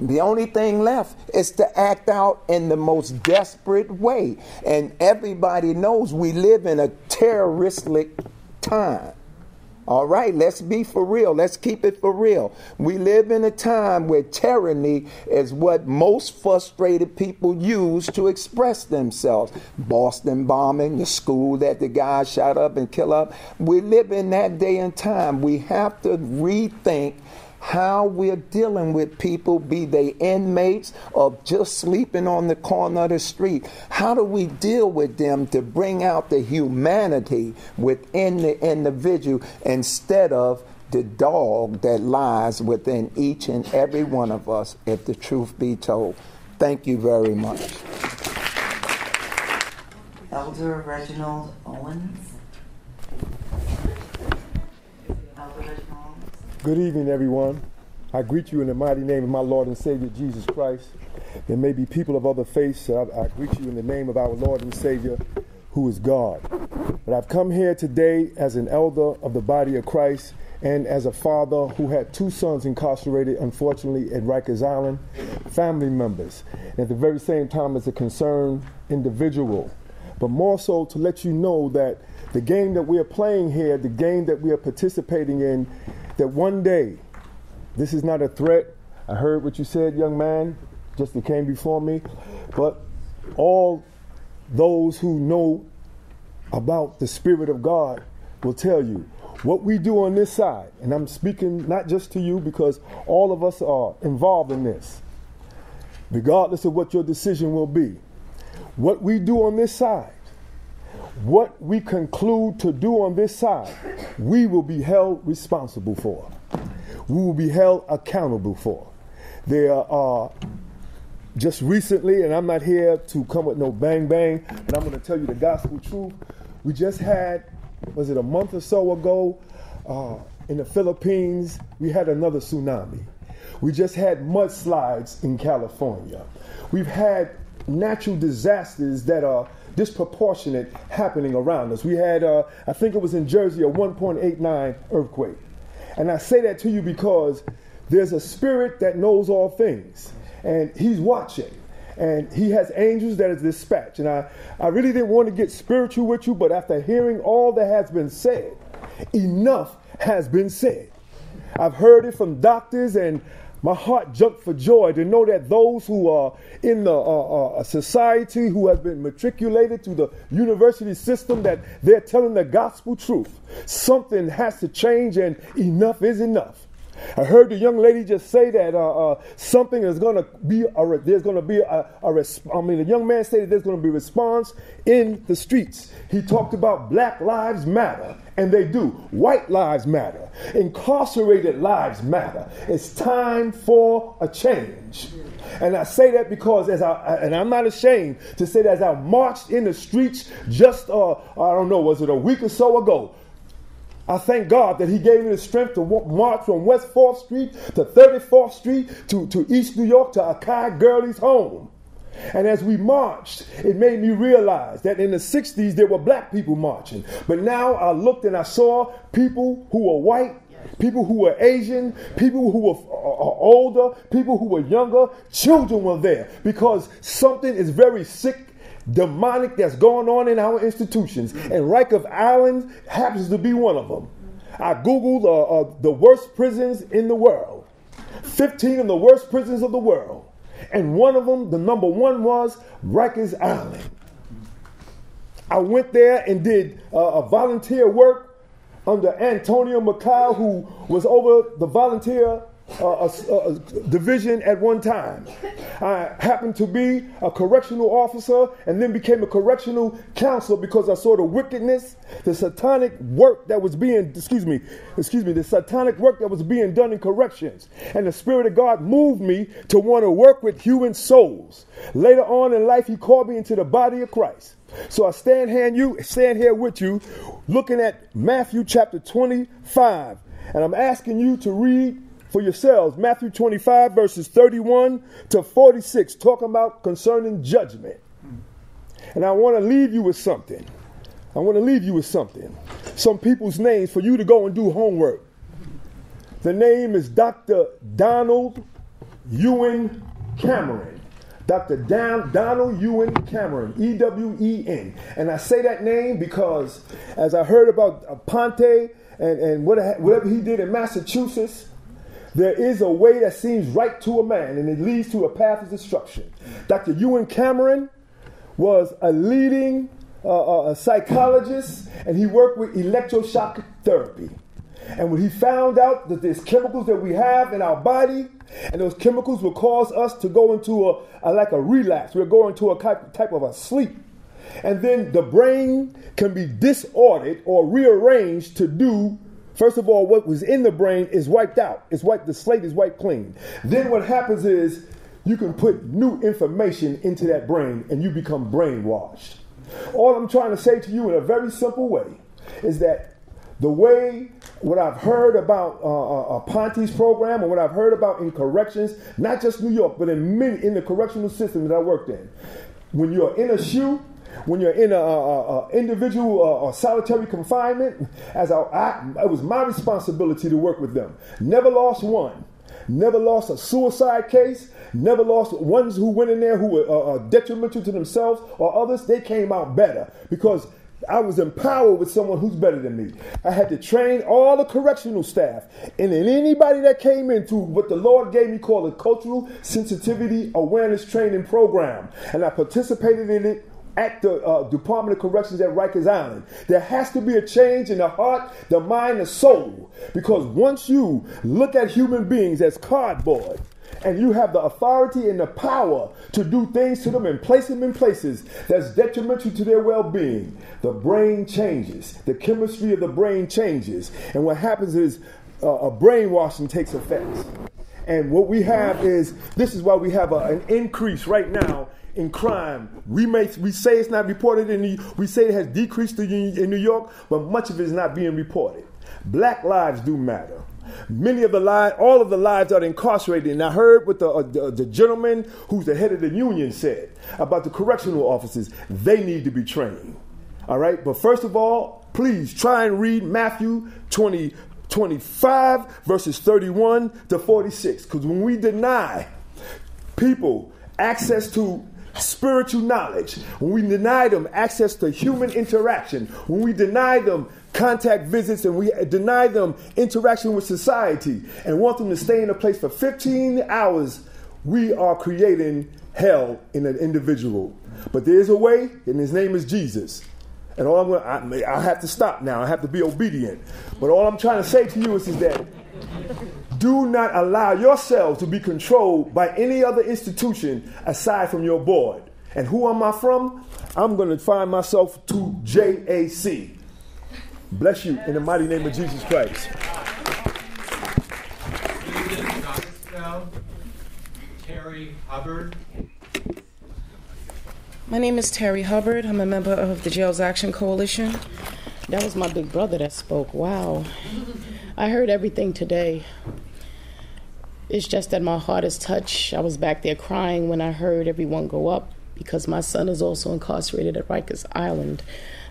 the only thing left is to act out in the most desperate way. And everybody knows we live in a terroristic time. All right, let's be for real. Let's keep it for real. We live in a time where tyranny is what most frustrated people use to express themselves. Boston bombing, the school that the guy shot up and killed up. We live in that day and time. We have to rethink how we're dealing with people, be they inmates or just sleeping on the corner of the street. How do we deal with them to bring out the humanity within the individual instead of the dog that lies within each and every one of us, if the truth be told? Thank you very much. Elder Reginald Owens. Good evening, everyone. I greet you in the mighty name of my Lord and Savior, Jesus Christ. There may be people of other faiths, so I greet you in the name of our Lord and Savior, who is God. But I've come here today as an elder of the body of Christ and as a father who had two sons incarcerated, unfortunately, at Rikers Island, family members, and at the very same time as a concerned individual. But more so to let you know that the game that we are playing here, the game that we are participating in, that one day, this is not a threat. I heard what you said, young man, just that came before me. But all those who know about the Spirit of God will tell you what we do on this side, and I'm speaking not just to you because all of us are involved in this, regardless of what your decision will be. What we do on this side, what we conclude to do on this side, we will be held responsible for. We will be held accountable for. There are just recently, and I'm not here to come with no bang bang, but I'm going to tell you the gospel truth. We just had, was it a month or so ago, in the Philippines, we had another tsunami. We just had mudslides in California. We've had natural disasters that are disproportionate happening around us. We had, I think it was in Jersey, a 1.89 earthquake. And I say that to you because there's a spirit that knows all things, and he's watching, and he has angels that is dispatched. And I really didn't want to get spiritual with you, but after hearing all that has been said, enough has been said. I've heard it from doctors, and my heart jumped for joy to know that those who are in the society who have been matriculated to the university system, that they're telling the gospel truth. Something has to change, and enough is enough. I heard the young lady just say that something is going to be, there's going to be the young man said that there's going to be a response in the streets. He talked about Black Lives Matter, and they do. White lives matter. Incarcerated lives matter. It's time for a change. And I say that because and I'm not ashamed to say that as I marched in the streets just, I don't know, was it a week or so ago, I thank God that he gave me the strength to march from West 4th Street to 34th Street to East New York to Akai Gurley's home. And as we marched, it made me realize that in the 60s there were black people marching. But now I looked and I saw people who were white, people who were Asian, people who were older, people who were younger, children were there because something is very sick, demonic that's going on in our institutions, and Rikers Island happens to be one of them. I googled the worst prisons in the world, 15 of the worst prisons of the world, and one of them, the number one, was Rikers Island. I went there and did a volunteer work under Antonio Macau, who was over the volunteer division at one time. I happened to be a correctional officer and then became a correctional counselor because I saw the wickedness, the satanic work that was being, the satanic work that was being done in corrections. And the Spirit of God moved me to want to work with human souls. Later on in life, he called me into the body of Christ. So I stand here with you looking at Matthew chapter 25. And I'm asking you to read for yourselves, Matthew 25, verses 31 to 46, talking about concerning judgment. And I want to leave you with something. Some people's names for you to go and do homework. The name is Dr. Donald Ewen Cameron. Dr. Donald Ewen Cameron, E-W-E-N. And I say that name because as I heard about Ponte and whatever he did in Massachusetts, there is a way that seems right to a man, and it leads to a path of destruction. Dr. Ewen Cameron was a leading a psychologist, and he worked with electroshock therapy. And when he found out that there's chemicals that we have in our body, and those chemicals will cause us to go into a relapse. We're going to a type of a sleep. And then the brain can be disordered or rearranged to do, first of all, what was in the brain is wiped out. The slate is wiped clean. Then what happens is you can put new information into that brain and you become brainwashed. All I'm trying to say to you in a very simple way is that what I've heard about Ponte's program and what I've heard about in corrections, not just New York, but in the correctional system that I worked in, when you're in a SHU, when you're in a individual solitary confinement, it was my responsibility to work with them. Never lost one. Never lost a suicide case. Never lost ones who went in there who were detrimental to themselves or others. They came out better because I was empowered with someone who's better than me. I had to train all the correctional staff. And then anybody that came in through what the Lord gave me called a cultural sensitivity awareness training program. And I participated in it at the Department of Corrections at Rikers Island. There has to be a change in the heart, the mind, the soul. Because once you look at human beings as cardboard, and you have the authority and the power to do things to them and place them in places that's detrimental to their well-being, the brain changes. The chemistry of the brain changes. And what happens is a brainwashing takes effect. And what we have is, this is why we have an increase right now in crime. We say it's not reported we say it has decreased in New York, but much of it is not being reported. Black lives do matter. All of the lives that are incarcerated. And I heard what the gentleman who's the head of the union said about the correctional officers. They need to be trained. All right. But first of all, please try and read Matthew 25 verses 31 to 46. Because when we deny people access to spiritual knowledge, when we deny them access to human interaction, when we deny them contact visits and we deny them interaction with society and want them to stay in a place for 15 hours, we are creating hell in an individual. But there is a way, and his name is Jesus. And I have to stop now. I have to be obedient. But all I'm trying to say to you is that Do not allow yourselves to be controlled by any other institution aside from your board. And who am I from? I'm going to find myself to JAC. Bless you in the mighty name of Jesus Christ. Terry Hubbard. My name is Terry Hubbard. I'm a member of the Jails Action Coalition. That was my big brother that spoke. Wow. I heard everything today. It's just that my heart is touched. I was back there crying when I heard everyone go up because my son is also incarcerated at Rikers Island.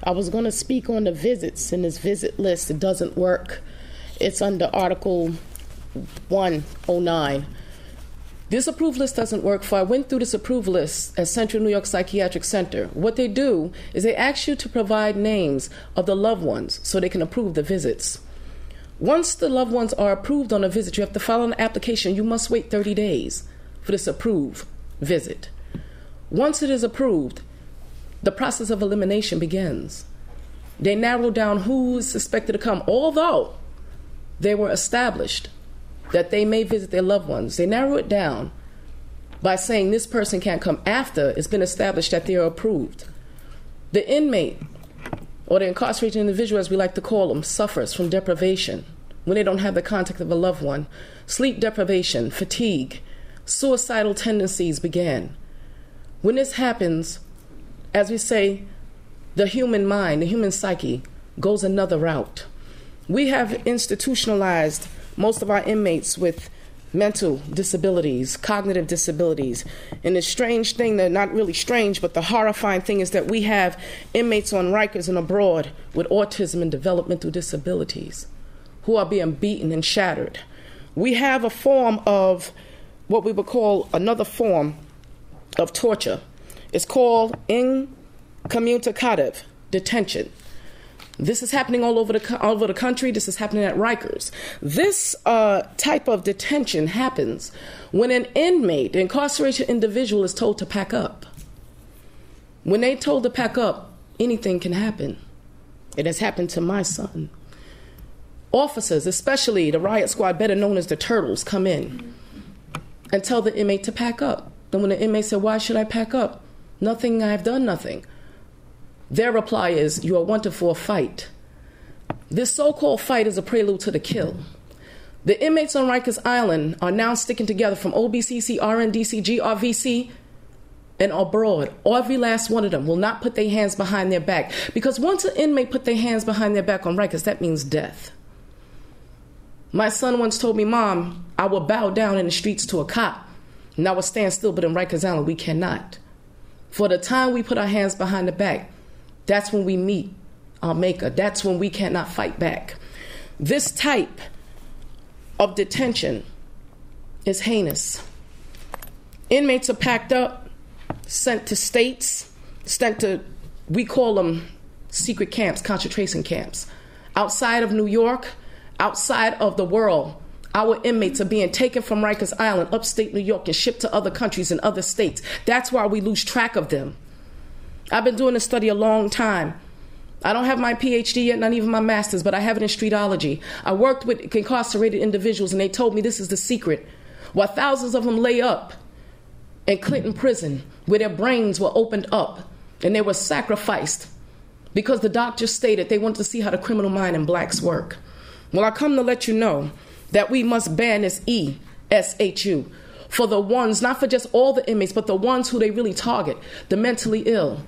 I was going to speak on the visits, and this visit list, it doesn't work. It's under Article 109. This approved list doesn't work. For I went through this approved list at Central New York Psychiatric Center. What they do is they ask you to provide names of the loved ones so they can approve the visits. Once the loved ones are approved on a visit, you have to file an application. You must wait 30 days for this approved visit. Once it is approved, the process of elimination begins. They narrow down who is suspected to come, although they were established that they may visit their loved ones. They narrow it down by saying this person can't come after it's been established that they are approved. The inmate, or the incarcerated individual, as we like to call them, suffers from deprivation when they don't have the contact of a loved one. Sleep deprivation, fatigue, suicidal tendencies begin. When this happens, as we say, the human mind, the human psyche, goes another route. We have institutionalized most of our inmates with mental disabilities, cognitive disabilities. And the strange thing, not really strange, but the horrifying thing is that we have inmates on Rikers and abroad with autism and developmental disabilities who are being beaten and shattered. We have a form of what we would call another form of torture. It's called incommunicative detention. This is happening all over the country. This is happening at Rikers. This type of detention happens when an inmate, an incarcerated individual, is told to pack up. When they're told to pack up, anything can happen. It has happened to my son. Officers, especially the riot squad, better known as the Turtles, come in and tell the inmate to pack up. Then when the inmate said, "Why should I pack up? Nothing, I've done nothing." Their reply is, "You are wanted for a fight." This so-called fight is a prelude to the kill. The inmates on Rikers Island are now sticking together from OBCC, RNDC, GRVC, and abroad. Every last one of them will not put their hands behind their back. Because once an inmate put their hands behind their back on Rikers, that means death. My son once told me, "Mom, I will bow down in the streets to a cop, and I will stand still, but in Rikers Island, we cannot." For the time we put our hands behind the back, that's when we meet our maker. That's when we cannot fight back. This type of detention is heinous. Inmates are packed up, sent to states, sent to, we call them secret camps, concentration camps. Outside of New York, outside of the world, our inmates are being taken from Rikers Island, upstate New York, and shipped to other countries and other states. That's why we lose track of them. I've been doing this study a long time. I don't have my PhD yet, not even my master's, but I have it in streetology. I worked with incarcerated individuals, and they told me this is the secret. While thousands of them lay up in Clinton prison, where their brains were opened up, and they were sacrificed because the doctors stated they wanted to see how the criminal mind in blacks work. Well, I come to let you know that we must ban this ESHU for the ones, not for just all the inmates, but the ones who they really target, the mentally ill,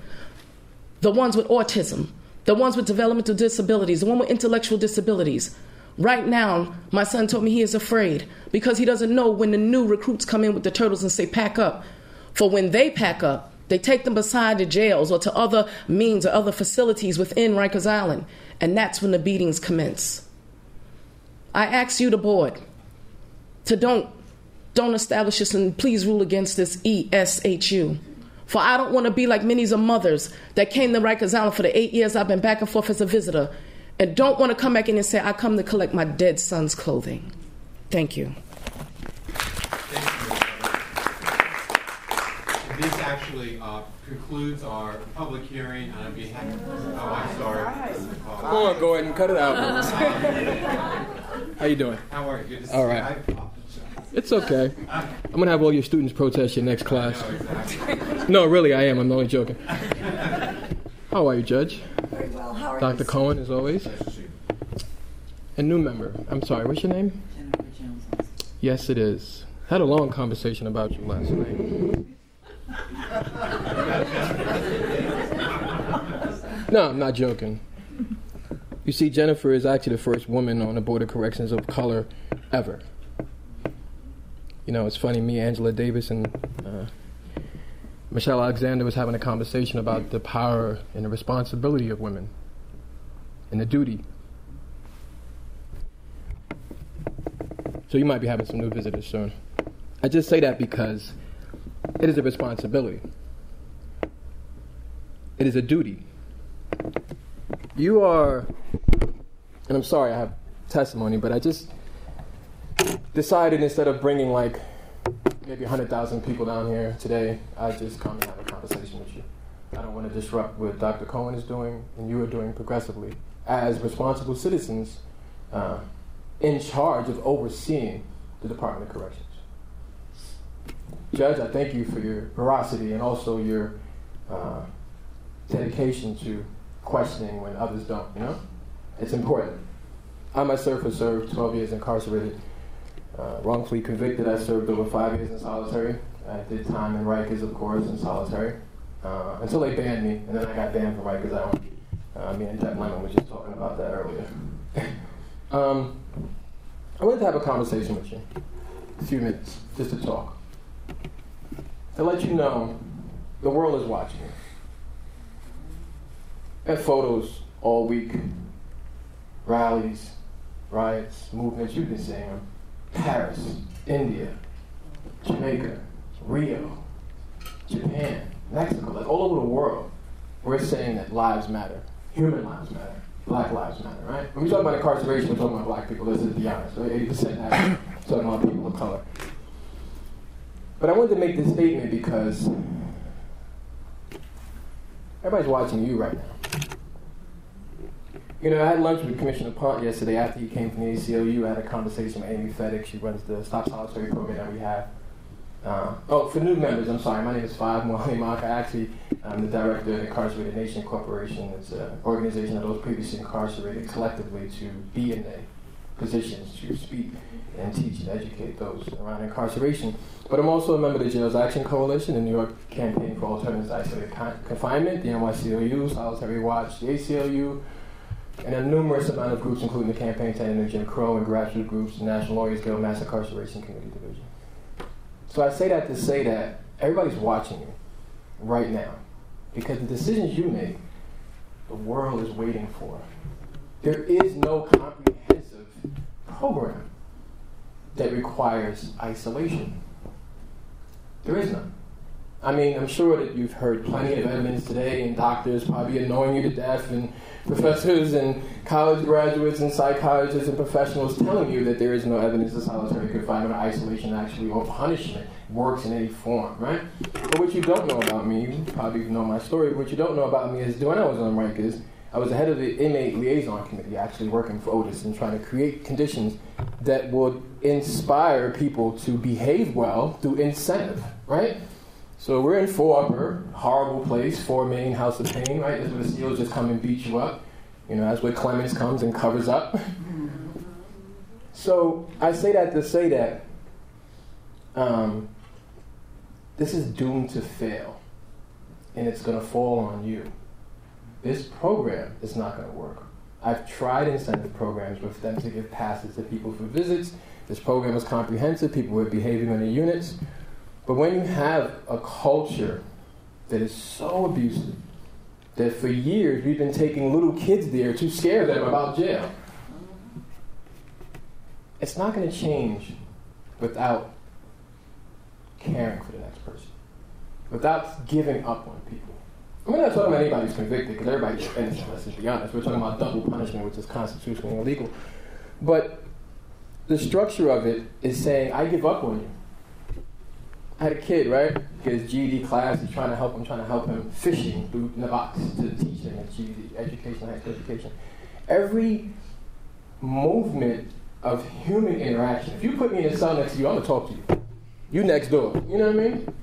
the ones with autism, the ones with developmental disabilities, the one with intellectual disabilities. Right now, my son told me he is afraid because he doesn't know when the new recruits come in with the Turtles and say, pack up. For when they pack up, they take them beside the jails or to other means or other facilities within Rikers Island, and that's when the beatings commence. I ask you, the board, to don't establish this and please rule against this ESHU. For I don't want to be like many of mothers that came to Rikers Island for the 8 years I've been back and forth as a visitor and don't want to come back in and say, I come to collect my dead son's clothing. Thank you. This actually concludes our public hearing on behalf of... Oh, I'm sorry. Go ahead and cut it out. How you doing? How are you? Good to see All you. right. I apologize. It's okay. I'm going to have all your students protest your next class. I know, exactly. No, really, I am. I'm only joking. How are you, Judge? Very well. How are Dr. you? Cohen, as always. A new member. I'm sorry, what's your name? Jennifer Jones. Yes, it is. Had a long conversation about you last night. No, I'm not joking. You see, Jennifer is actually the first woman on the Board of Corrections of color ever. You know, it's funny, me, Angela Davis, and Michelle Alexander was having a conversation about the power and the responsibility of women and the duty. So you might be having some new visitors soon. I just say that because it is a responsibility. It is a duty. You are, and I'm sorry I have testimony, but I just decided instead of bringing like maybe 100,000 people down here today, I just come and have a conversation with you. I don't want to disrupt what Dr. Cohen is doing and you are doing progressively as responsible citizens in charge of overseeing the Department of Corrections. Judge, I thank you for your veracity and also your dedication to questioning when others don't, you know? It's important. I myself have served 12 years incarcerated, wrongfully convicted. I served over 5 years in solitary. I did time in Rikers, of course, in solitary, until they banned me, and then I got banned from Rikers Island. Me and Jack Lemon was just talking about that earlier. I wanted to have a conversation with you, a few minutes, just to talk. To let you know the world is watching you. I have photos all week, rallies, riots, movements, you've been seeing them. Paris, India, Jamaica, Rio, Japan, Mexico, like all over the world, we're saying that lives matter, human lives matter, black lives matter, right? When we talk about incarceration, we're talking about black people, let's just be honest, right? 80% now, talking about people of color. But I wanted to make this statement because everybody's watching you right now. You know, I had lunch with Commissioner Pont yesterday after he came from the ACLU. I had a conversation with Amy Fedek. She runs the Stop Solitary program that we have. For new members, I'm sorry, my name is Fahad Moali Mak. I actually am the director of the Incarcerated Nation Corporation. It's an organization of those previously incarcerated collectively to be in the positions to speak and teach and educate those around incarceration. But I'm also a member of the Jails Action Coalition, the New York Campaign for Alternatives to Isolated Confinement, the NYCLU, Solitary Watch, the ACLU, and a numerous amount of groups, including the Campaign to End Jim Crow and grassroots groups, the National Lawyers Guild, Mass Incarceration Committee Division. So I say that to say that everybody's watching you right now, because the decisions you make, the world is waiting for. There is no comprehensive program that requires isolation. There is none. I mean, I'm sure that you've heard plenty of evidence today, and doctors probably annoying you to death, and professors and college graduates and psychologists and professionals telling you that there is no evidence that solitary confinement or isolation actually or punishment works in any form, right? But what you don't know about me, you probably know my story, but what you don't know about me is when I was on Rikers, I was the head of the inmate liaison committee, actually working for Otis and trying to create conditions that would inspire people to behave well through incentive, right? So we're in Fort Upper, horrible place, 4 Main, House of Pain, right? That's where the SEALs just come and beat you up. You know, that's where Clemens comes and covers up. So I say that to say that this is doomed to fail, and it's going to fall on you. This program is not going to work. I've tried incentive programs with them to give passes to people for visits. This program is comprehensive. People were behaving in the units. But when you have a culture that is so abusive that for years we've been taking little kids there to scare them about jail, it's not going to change without caring for the next person, without giving up on people. We're not talking about anybody who's convicted, because everybody's innocent, let's just be honest. We're talking about double punishment, which is constitutionally illegal. But the structure of it is saying, I give up on you. I had a kid, right? Get his GED class. I'm trying to help him fishing through the box to teach him his GED education, high school education. Every movement of human interaction. If you put me in a cell next to you, I'm going to talk to you. You next door. You know what I mean?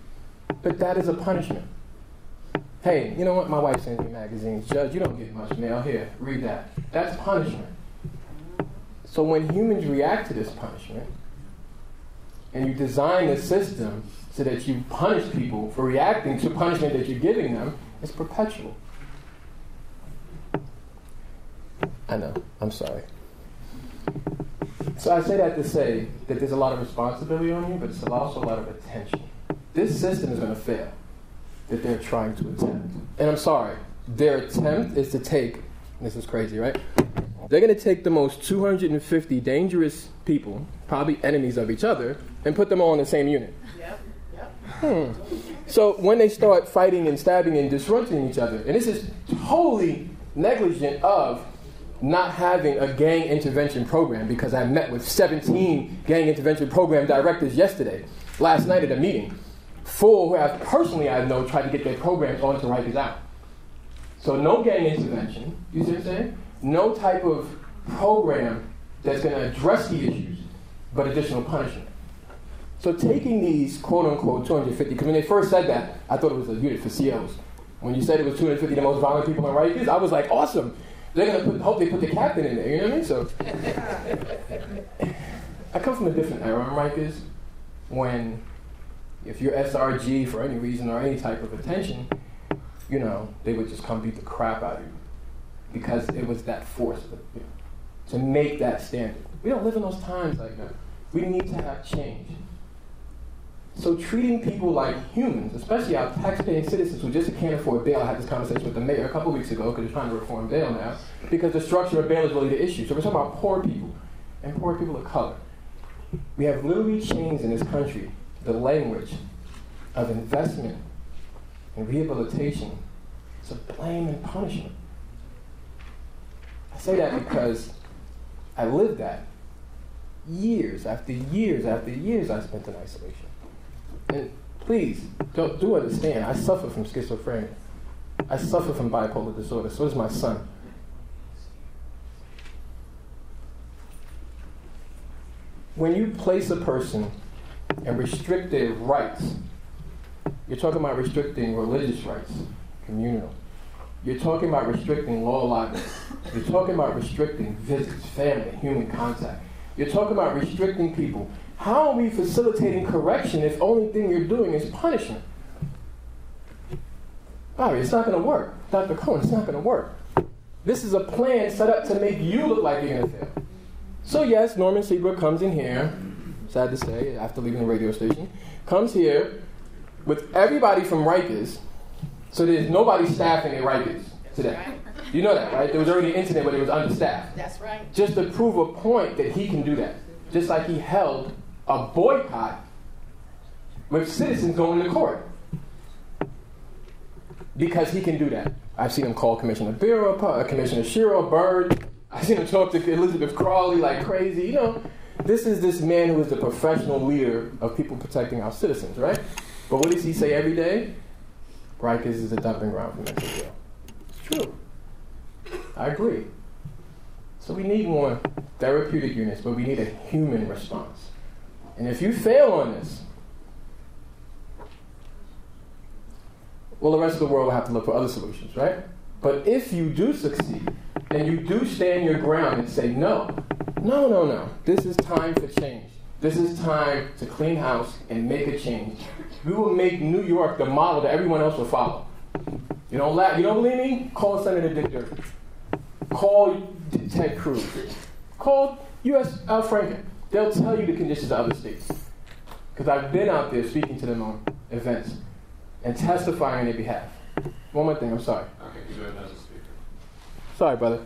But that is a punishment. Hey, you know what? My wife sends me magazines. Judge, you don't get much mail. Here, read that. That's punishment. So when humans react to this punishment, and you design a system so that you punish people for reacting to punishment that you're giving them, it's perpetual. I know. I'm sorry. So I say that to say that there's a lot of responsibility on you, but it's also a lot of attention. This system is going to fail that they're trying to attempt. And I'm sorry, their attempt is to take, this is crazy, right? They're going to take the most 250 dangerous people, probably enemies of each other, and put them all in the same unit. So when they start fighting and stabbing and disrupting each other, and this is totally negligent of not having a gang intervention program, because I met with 17 gang intervention program directors last night at a meeting. 4 who I know tried to get their programs onto Rikers Out. So no gang intervention, you see what I'm saying? No type of program that's going to address the issues, but additional punishment. So taking these quote-unquote 250, because when they first said that, I thought it was a unit for COs. When you said it was 250 the most violent people in Rikers, I was like, awesome. They're going to hope they put the captain in there, you know what I mean? So I come from a different era in Rikers when if you're SRG for any reason or any type of attention, you know, they would just come beat the crap out of you because it was that force to make that standard. We don't live in those times like that. We need to have change. So treating people like humans, especially our taxpaying citizens who just can't afford bail. I had this conversation with the mayor a couple weeks ago because they're trying to reform bail now because the structure of bail is really the issue. So we're talking about poor people and poor people of color. We have literally changed in this country the language of investment and rehabilitation to blame and punishment. I say that because I lived that. Years after years after years I spent in isolation. And please, do understand, I suffer from schizophrenia. I suffer from bipolar disorder. So does my son. When you place a person and restrict their rights, you're talking about restricting religious rights, communal. You're talking about restricting law libraries. You're talking about restricting visits, family, human contact. You're talking about restricting people. How are we facilitating correction if the only thing you're doing is punishment? Barry, it's not going to work. Dr. Cohen, it's not going to work. This is a plan set up to make you look like you're going to fail. So yes, Norman Seabrook comes in here, sad to say, after leaving the radio station, comes here with everybody from Rikers, so there's nobody staffing at Rikers today. Right. You know that, right? There was already an incident where it was understaffed. That's right. Just to prove a point that he can do that. Just like he held a boycott with citizens going to court. Because he can do that. I've seen him call Commissioner Bureau, Commissioner Shiro, Byrd. I've seen him talk to Elizabeth Crawley like crazy. You know, this is this man who is the professional leader of people protecting our citizens, right? But what does he say every day? Rikers is a dumping ground for mental jail. It's true. I agree. So we need more therapeutic units, but we need a human response. And if you fail on this, well, the rest of the world will have to look for other solutions, right? But if you do succeed, and you do stand your ground and say, no, this is time for change. This is time to clean house and make a change. We will make New York the model that everyone else will follow. You don't believe me? Call Senator Dick Durbin. Call Ted Cruz. Call U.S. Al Franken. They'll tell you the conditions of other states. Because I've been out there speaking to them on events and testifying on their behalf. One more thing, I'm sorry. Okay, you go ahead as a speaker. Sorry, brother.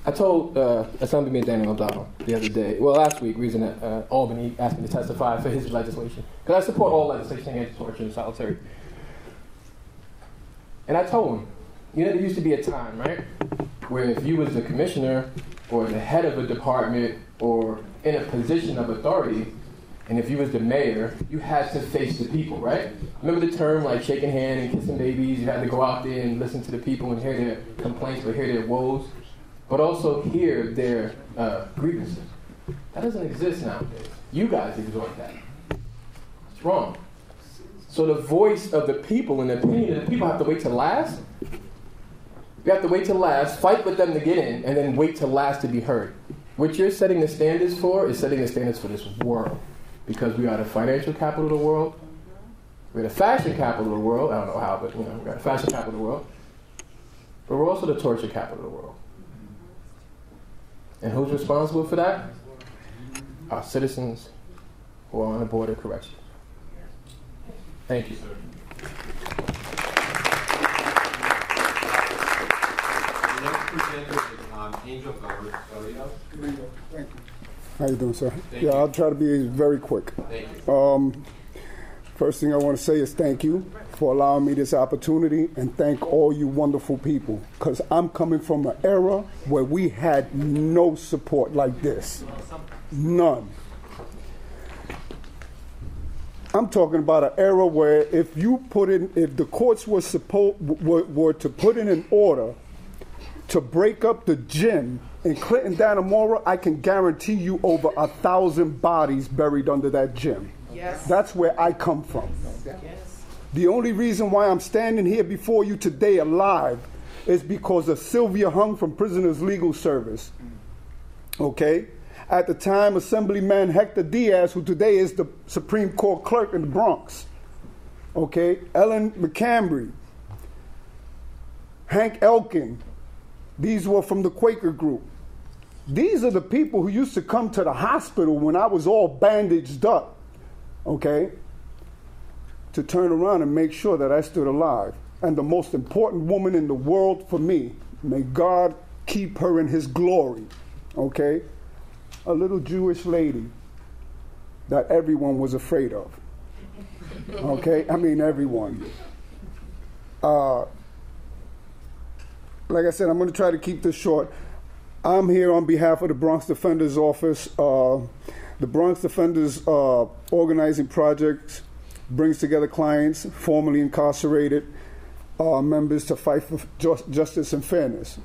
I told Assemblyman Daniel O'Donnell the other day, last week, reason that Albany asked me to testify for his legislation. Because I support all legislation against torture and solitary. And I told him, there used to be a time, right, where if you was the commissioner or the head of a department or in a position of authority, and if you was the mayor, you had to face the people, right? Remember the term like shaking hands and kissing babies? You had to go out there and listen to the people and hear their complaints or hear their woes, but also hear their grievances. That doesn't exist nowadays. You guys exhort that. It's wrong. So the voice of the people and the opinion of the people have to wait to last. You have to wait to last, fight with them to get in, and then wait to last to be heard. What you're setting the standards for is setting the standards for this world. Because we are the financial capital of the world. We're the fashion capital of the world. I don't know how, but we're the fashion capital of the world. But we're also the torture capital of the world. And who's responsible for that? Our citizens who are on the board of correction. Thank you. The next presenter is Angel Garrido. Thank you. How you doing, sir? Thank yeah, you. I'll try to be very quick. Thank you. First thing I want to say is thank you for allowing me this opportunity, and thank all you wonderful people, because I'm coming from an era where we had no support like this. None. I'm talking about an era where if the courts were to put in an order to break up the gym in Clinton Dannemora, I can guarantee you over 1,000 bodies buried under that gym. Yes. That's where I come from. Yes. The only reason why I'm standing here before you today alive is because of Sylvia Hung from Prisoners Legal Service. Okay? At the time, Assemblyman Hector Diaz, who today is the Supreme Court clerk in the Bronx. Okay? Ellen McCambry, Hank Elkin. These were from the Quaker group. These are the people who used to come to the hospital when I was all bandaged up, okay, to turn around and make sure that I stood alive. And the most important woman in the world for me, may God keep her in his glory, okay, a little Jewish lady that everyone was afraid of, okay? I mean, everyone. Like I said, I'm going to try to keep this short. I'm here on behalf of the Bronx Defenders Office. The Bronx Defenders Organizing Project brings together clients, formerly incarcerated members to fight for justice and fairness.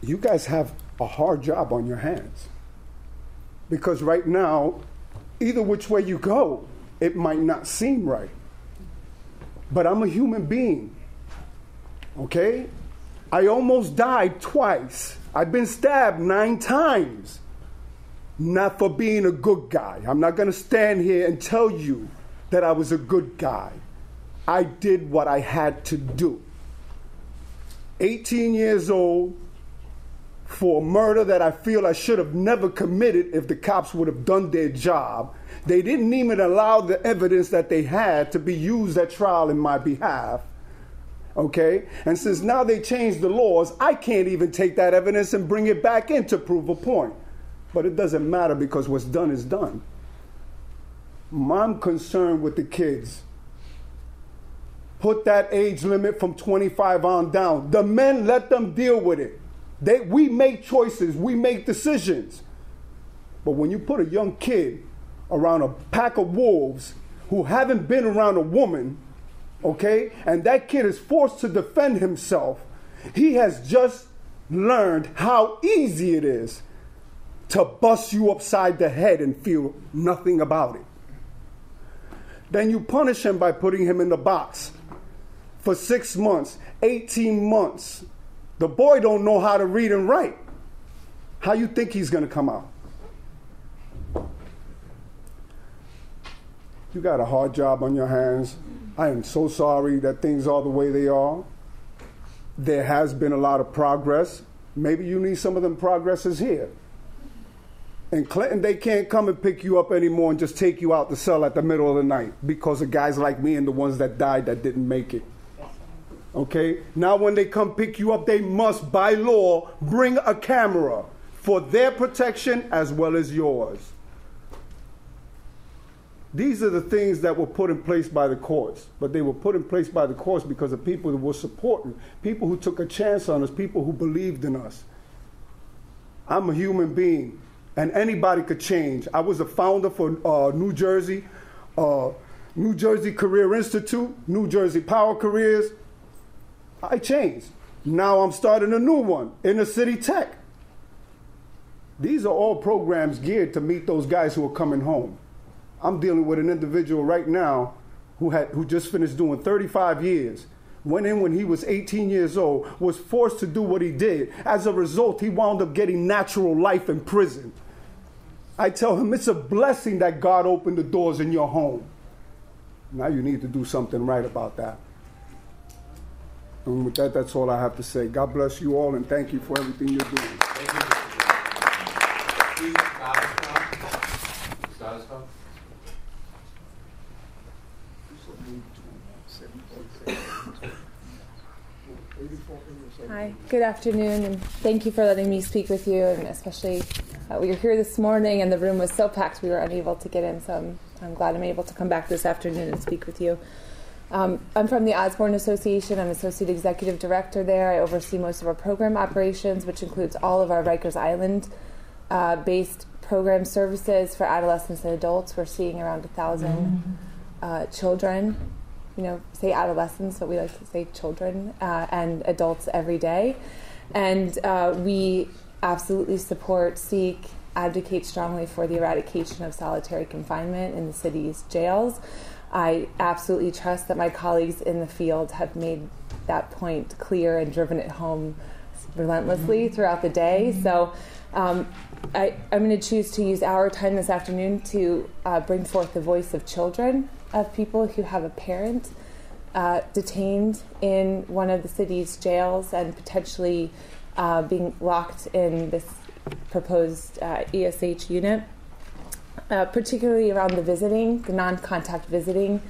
You guys have a hard job on your hands. Because right now, either which way you go, it might not seem right. But I'm a human being. Okay? I almost died twice. I've been stabbed 9 times. Not for being a good guy. I'm not going to stand here and tell you that I was a good guy. I did what I had to do. 18 years old for a murder that I feel I should have never committed if the cops would have done their job. They didn't even allow the evidence that they had to be used at trial in my behalf. Okay? And since now they changed the laws, I can't even take that evidence and bring it back in to prove a point. But it doesn't matter because what's done is done. I'm concerned with the kids. Put that age limit from 25 on down. The men, let them deal with it. We make choices. We make decisions. But when you put a young kid around a pack of wolves who haven't been around a woman, okay, and that kid is forced to defend himself, he has just learned how easy it is to bust you upside the head and feel nothing about it. Then you punish him by putting him in the box for 6 months, 18 months. The boy don't know how to read and write. How you think he's going to come out? You got a hard job on your hands. I am so sorry that things are the way they are. There has been a lot of progress. Maybe you need some of them progresses here. In Clinton, they can't come and pick you up anymore and just take you out the cell at the middle of the night because of guys like me and the ones that died that didn't make it. Okay? Now when they come pick you up, they must, by law, bring a camera for their protection as well as yours. These are the things that were put in place by the courts. But they were put in place by the courts because of people who were supporting, people who took a chance on us, people who believed in us. I'm a human being, and anybody could change. I was a founder for New Jersey Career Institute, New Jersey Power Careers. I changed. Now I'm starting a new one, Inner City Tech. These are all programs geared to meet those guys who are coming home. I'm dealing with an individual right now who just finished doing 35 years. Went in when he was 18 years old, was forced to do what he did. As a result, he wound up getting natural life in prison. I tell him it's a blessing that God opened the doors in your home. Now you need to do something right about that. And with that, that's all I have to say. God bless you all, and thank you for everything you're doing. Thank you. Hi, good afternoon, and thank you for letting me speak with you, and especially we were here this morning and the room was so packed we were unable to get in, so I'm glad I'm able to come back this afternoon and speak with you. I'm from the Osborne Association. I'm Associate Executive Director there. I oversee most of our program operations, which includes all of our Rikers Island-based program services for adolescents and adults. We're seeing around 1,000 children, say adolescents, but we like to say children and adults every day. And we absolutely support, seek, advocate strongly for the eradication of solitary confinement in the city's jails. I absolutely trust that my colleagues in the field have made that point clear and driven it home relentlessly throughout the day. So I'm going to choose to use our time this afternoon to bring forth the voice of children, of people who have a parent detained in one of the city's jails and potentially being locked in this proposed ESH unit. Particularly around the non-contact visiting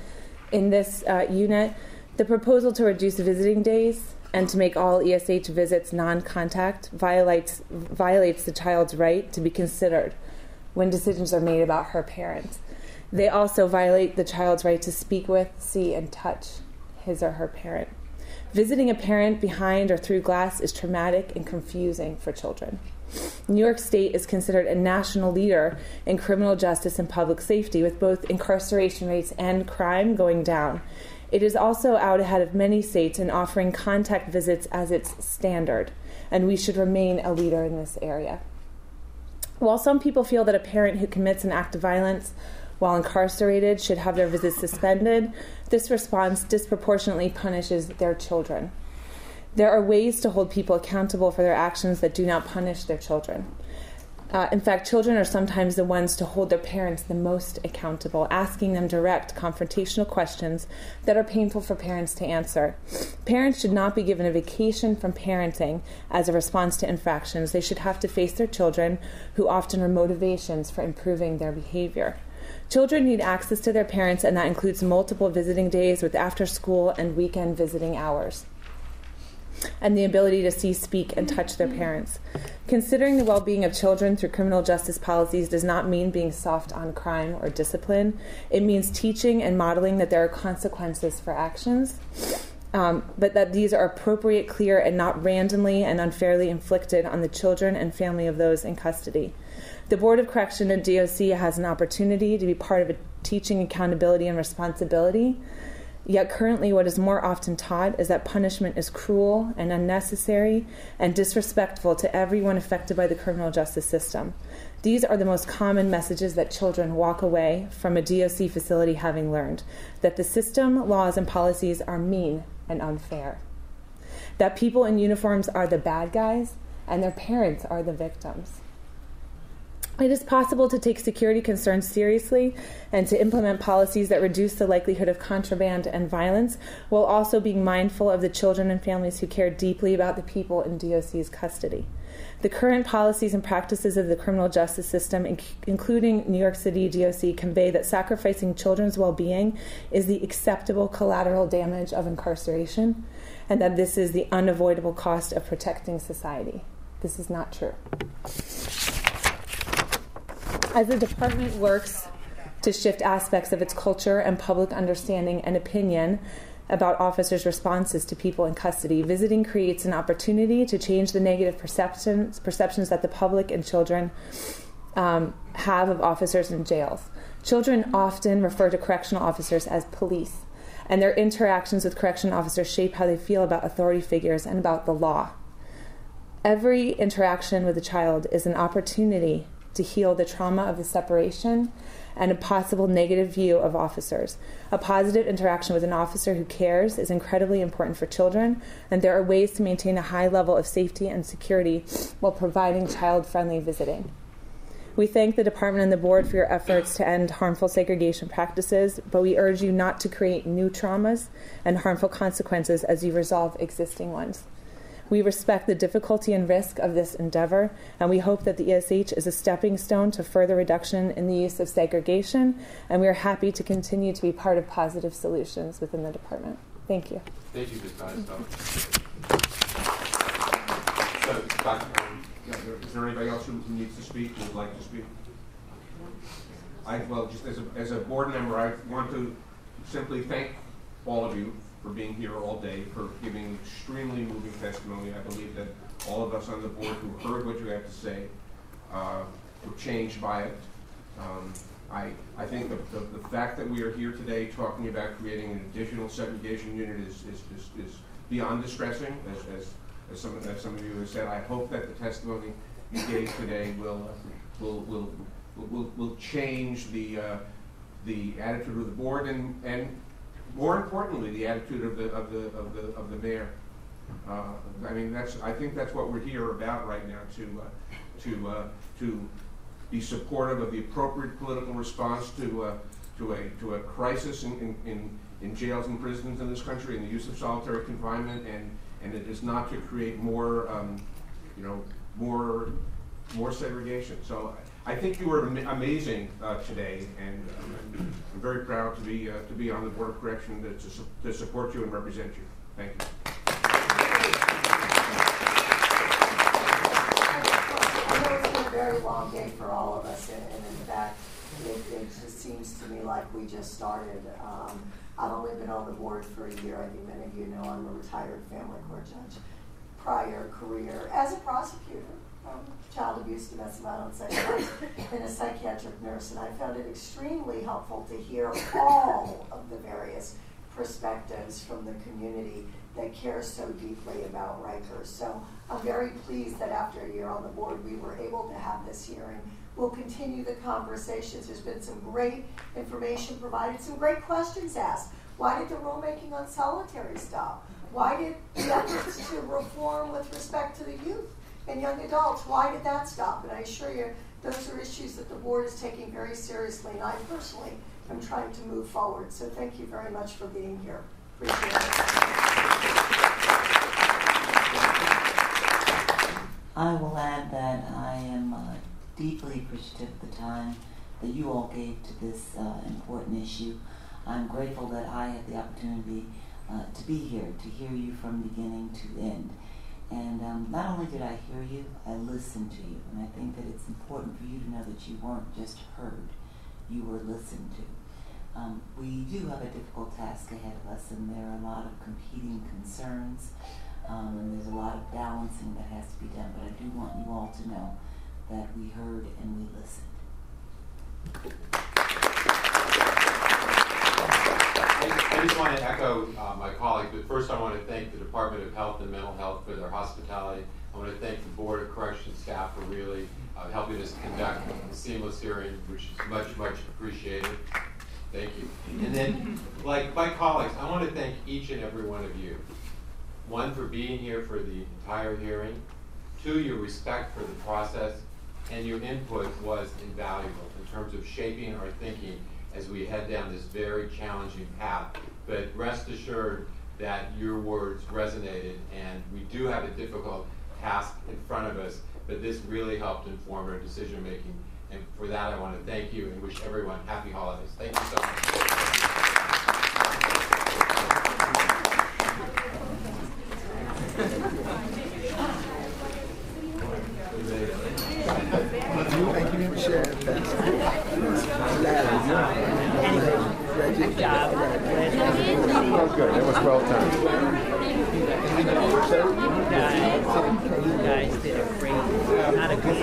in this unit. The proposal to reduce visiting days and to make all ESH visits non-contact violates the child's right to be considered when decisions are made about her parent. They also violate the child's right to speak with, see, and touch his or her parent. Visiting a parent behind or through glass is traumatic and confusing for children. New York State is considered a national leader in criminal justice and public safety, with both incarceration rates and crime going down. It is also out ahead of many states in offering contact visits as its standard, and we should remain a leader in this area. While some people feel that a parent who commits an act of violence while incarcerated should have their visits suspended, this response disproportionately punishes their children. There are ways to hold people accountable for their actions that do not punish their children. In fact, children are sometimes the ones to hold their parents the most accountable, asking them direct, confrontational questions that are painful for parents to answer. Parents should not be given a vacation from parenting as a response to infractions. They should have to face their children, who often are motivations for improving their behavior. Children need access to their parents, and that includes multiple visiting days with after-school and weekend visiting hours, and the ability to see, speak, and touch their parents. Considering the well-being of children through criminal justice policies does not mean being soft on crime or discipline. It means teaching and modeling that there are consequences for actions, but that these are appropriate, clear, and not randomly and unfairly inflicted on the children and family of those in custody. The Board of Correction and DOC has an opportunity to be part of a teaching accountability and responsibility. Yet currently what is more often taught is that punishment is cruel and unnecessary and disrespectful to everyone affected by the criminal justice system. These are the most common messages that children walk away from a DOC facility having learned: that the system, laws, and policies are mean and unfair, that people in uniforms are the bad guys and their parents are the victims. It is possible to take security concerns seriously and to implement policies that reduce the likelihood of contraband and violence, while also being mindful of the children and families who care deeply about the people in DOC's custody. The current policies and practices of the criminal justice system, including New York City DOC, convey that sacrificing children's well-being is the acceptable collateral damage of incarceration, and that this is the unavoidable cost of protecting society. This is not true. As the department works to shift aspects of its culture and public understanding and opinion about officers' responses to people in custody, visiting creates an opportunity to change the negative perceptions that the public and children have of officers in jails. Children often refer to correctional officers as police, and their interactions with correctional officers shape how they feel about authority figures and about the law. Every interaction with a child is an opportunity to heal the trauma of the separation and a possible negative view of officers. A positive interaction with an officer who cares is incredibly important for children, and there are ways to maintain a high level of safety and security while providing child-friendly visiting. We thank the department and the board for your efforts to end harmful segregation practices, but we urge you not to create new traumas and harmful consequences as you resolve existing ones. We respect the difficulty and risk of this endeavor, and we hope that the ESH is a stepping stone to further reduction in the use of segregation, and we are happy to continue to be part of positive solutions within the department. Thank you. Thank you, Ms. Costello. So, Dr. Is there anybody else who needs to speak, who would like to speak? Well, just as a board member, I want to simply thank all of you for being here all day, for giving extremely moving testimony. I believe that all of us on the board who heard what you have to say were changed by it. I think the fact that we are here today talking about creating an additional segregation unit is beyond distressing, as some of you have said. I hope that the testimony you gave today will change the attitude of the board and more importantly, the attitude of the mayor. I mean, I think that's what we're here about right now, to be supportive of the appropriate political response to a crisis in jails and prisons in this country, and the use of solitary confinement, and it is not to create more segregation. So I think you were amazing today, and I'm very proud to be on the Board of Correction to support you and represent you. Thank you. I know it's been a very long day for all of us, and in fact, it just seems to me like we just started. I've only been on the board for a year. I think many of you know I'm a retired family court judge. Prior career as a prosecutor, child abuse, domestic violence, and a psychiatric nurse, and I found it extremely helpful to hear all of the various perspectives from the community that cares so deeply about Rikers. So I'm very pleased that after a year on the board, we were able to have this hearing. We'll continue the conversations. There's been some great information provided, some great questions asked. Why did the rulemaking on solitary stop? Why did the efforts to reform with respect to the youth and young adults, why did that stop? And I assure you, those are issues that the board is taking very seriously, and I personally am trying to move forward. So thank you very much for being here. Appreciate it. I will add that I am deeply appreciative of the time that you all gave to this important issue. I'm grateful that I had the opportunity to be here, to hear you from beginning to end. And not only did I hear you, I listened to you. And I think that it's important for you to know that you weren't just heard, you were listened to. We do have a difficult task ahead of us, and there are a lot of competing concerns, and there's a lot of balancing that has to be done. But I do want you all to know that we heard and we listened. I just want to echo my colleagues, but first I want to thank the Department of Health and Mental Health for their hospitality. I want to thank the Board of Corrections staff for really helping us conduct a seamless hearing, which is much, much appreciated. Thank you. And then, like my colleagues, I want to thank each and every one of you. One, for being here for the entire hearing. Two, your respect for the process, and your input was invaluable in terms of shaping our thinking as we head down this very challenging path. But rest assured that your words resonated, and we do have a difficult task in front of us, but this really helped inform our decision making. And for that, I want to thank you and wish everyone happy holidays. Thank you so much. Thank you, Michelle. Good job. Good. It was well done. You guys did a great, not a good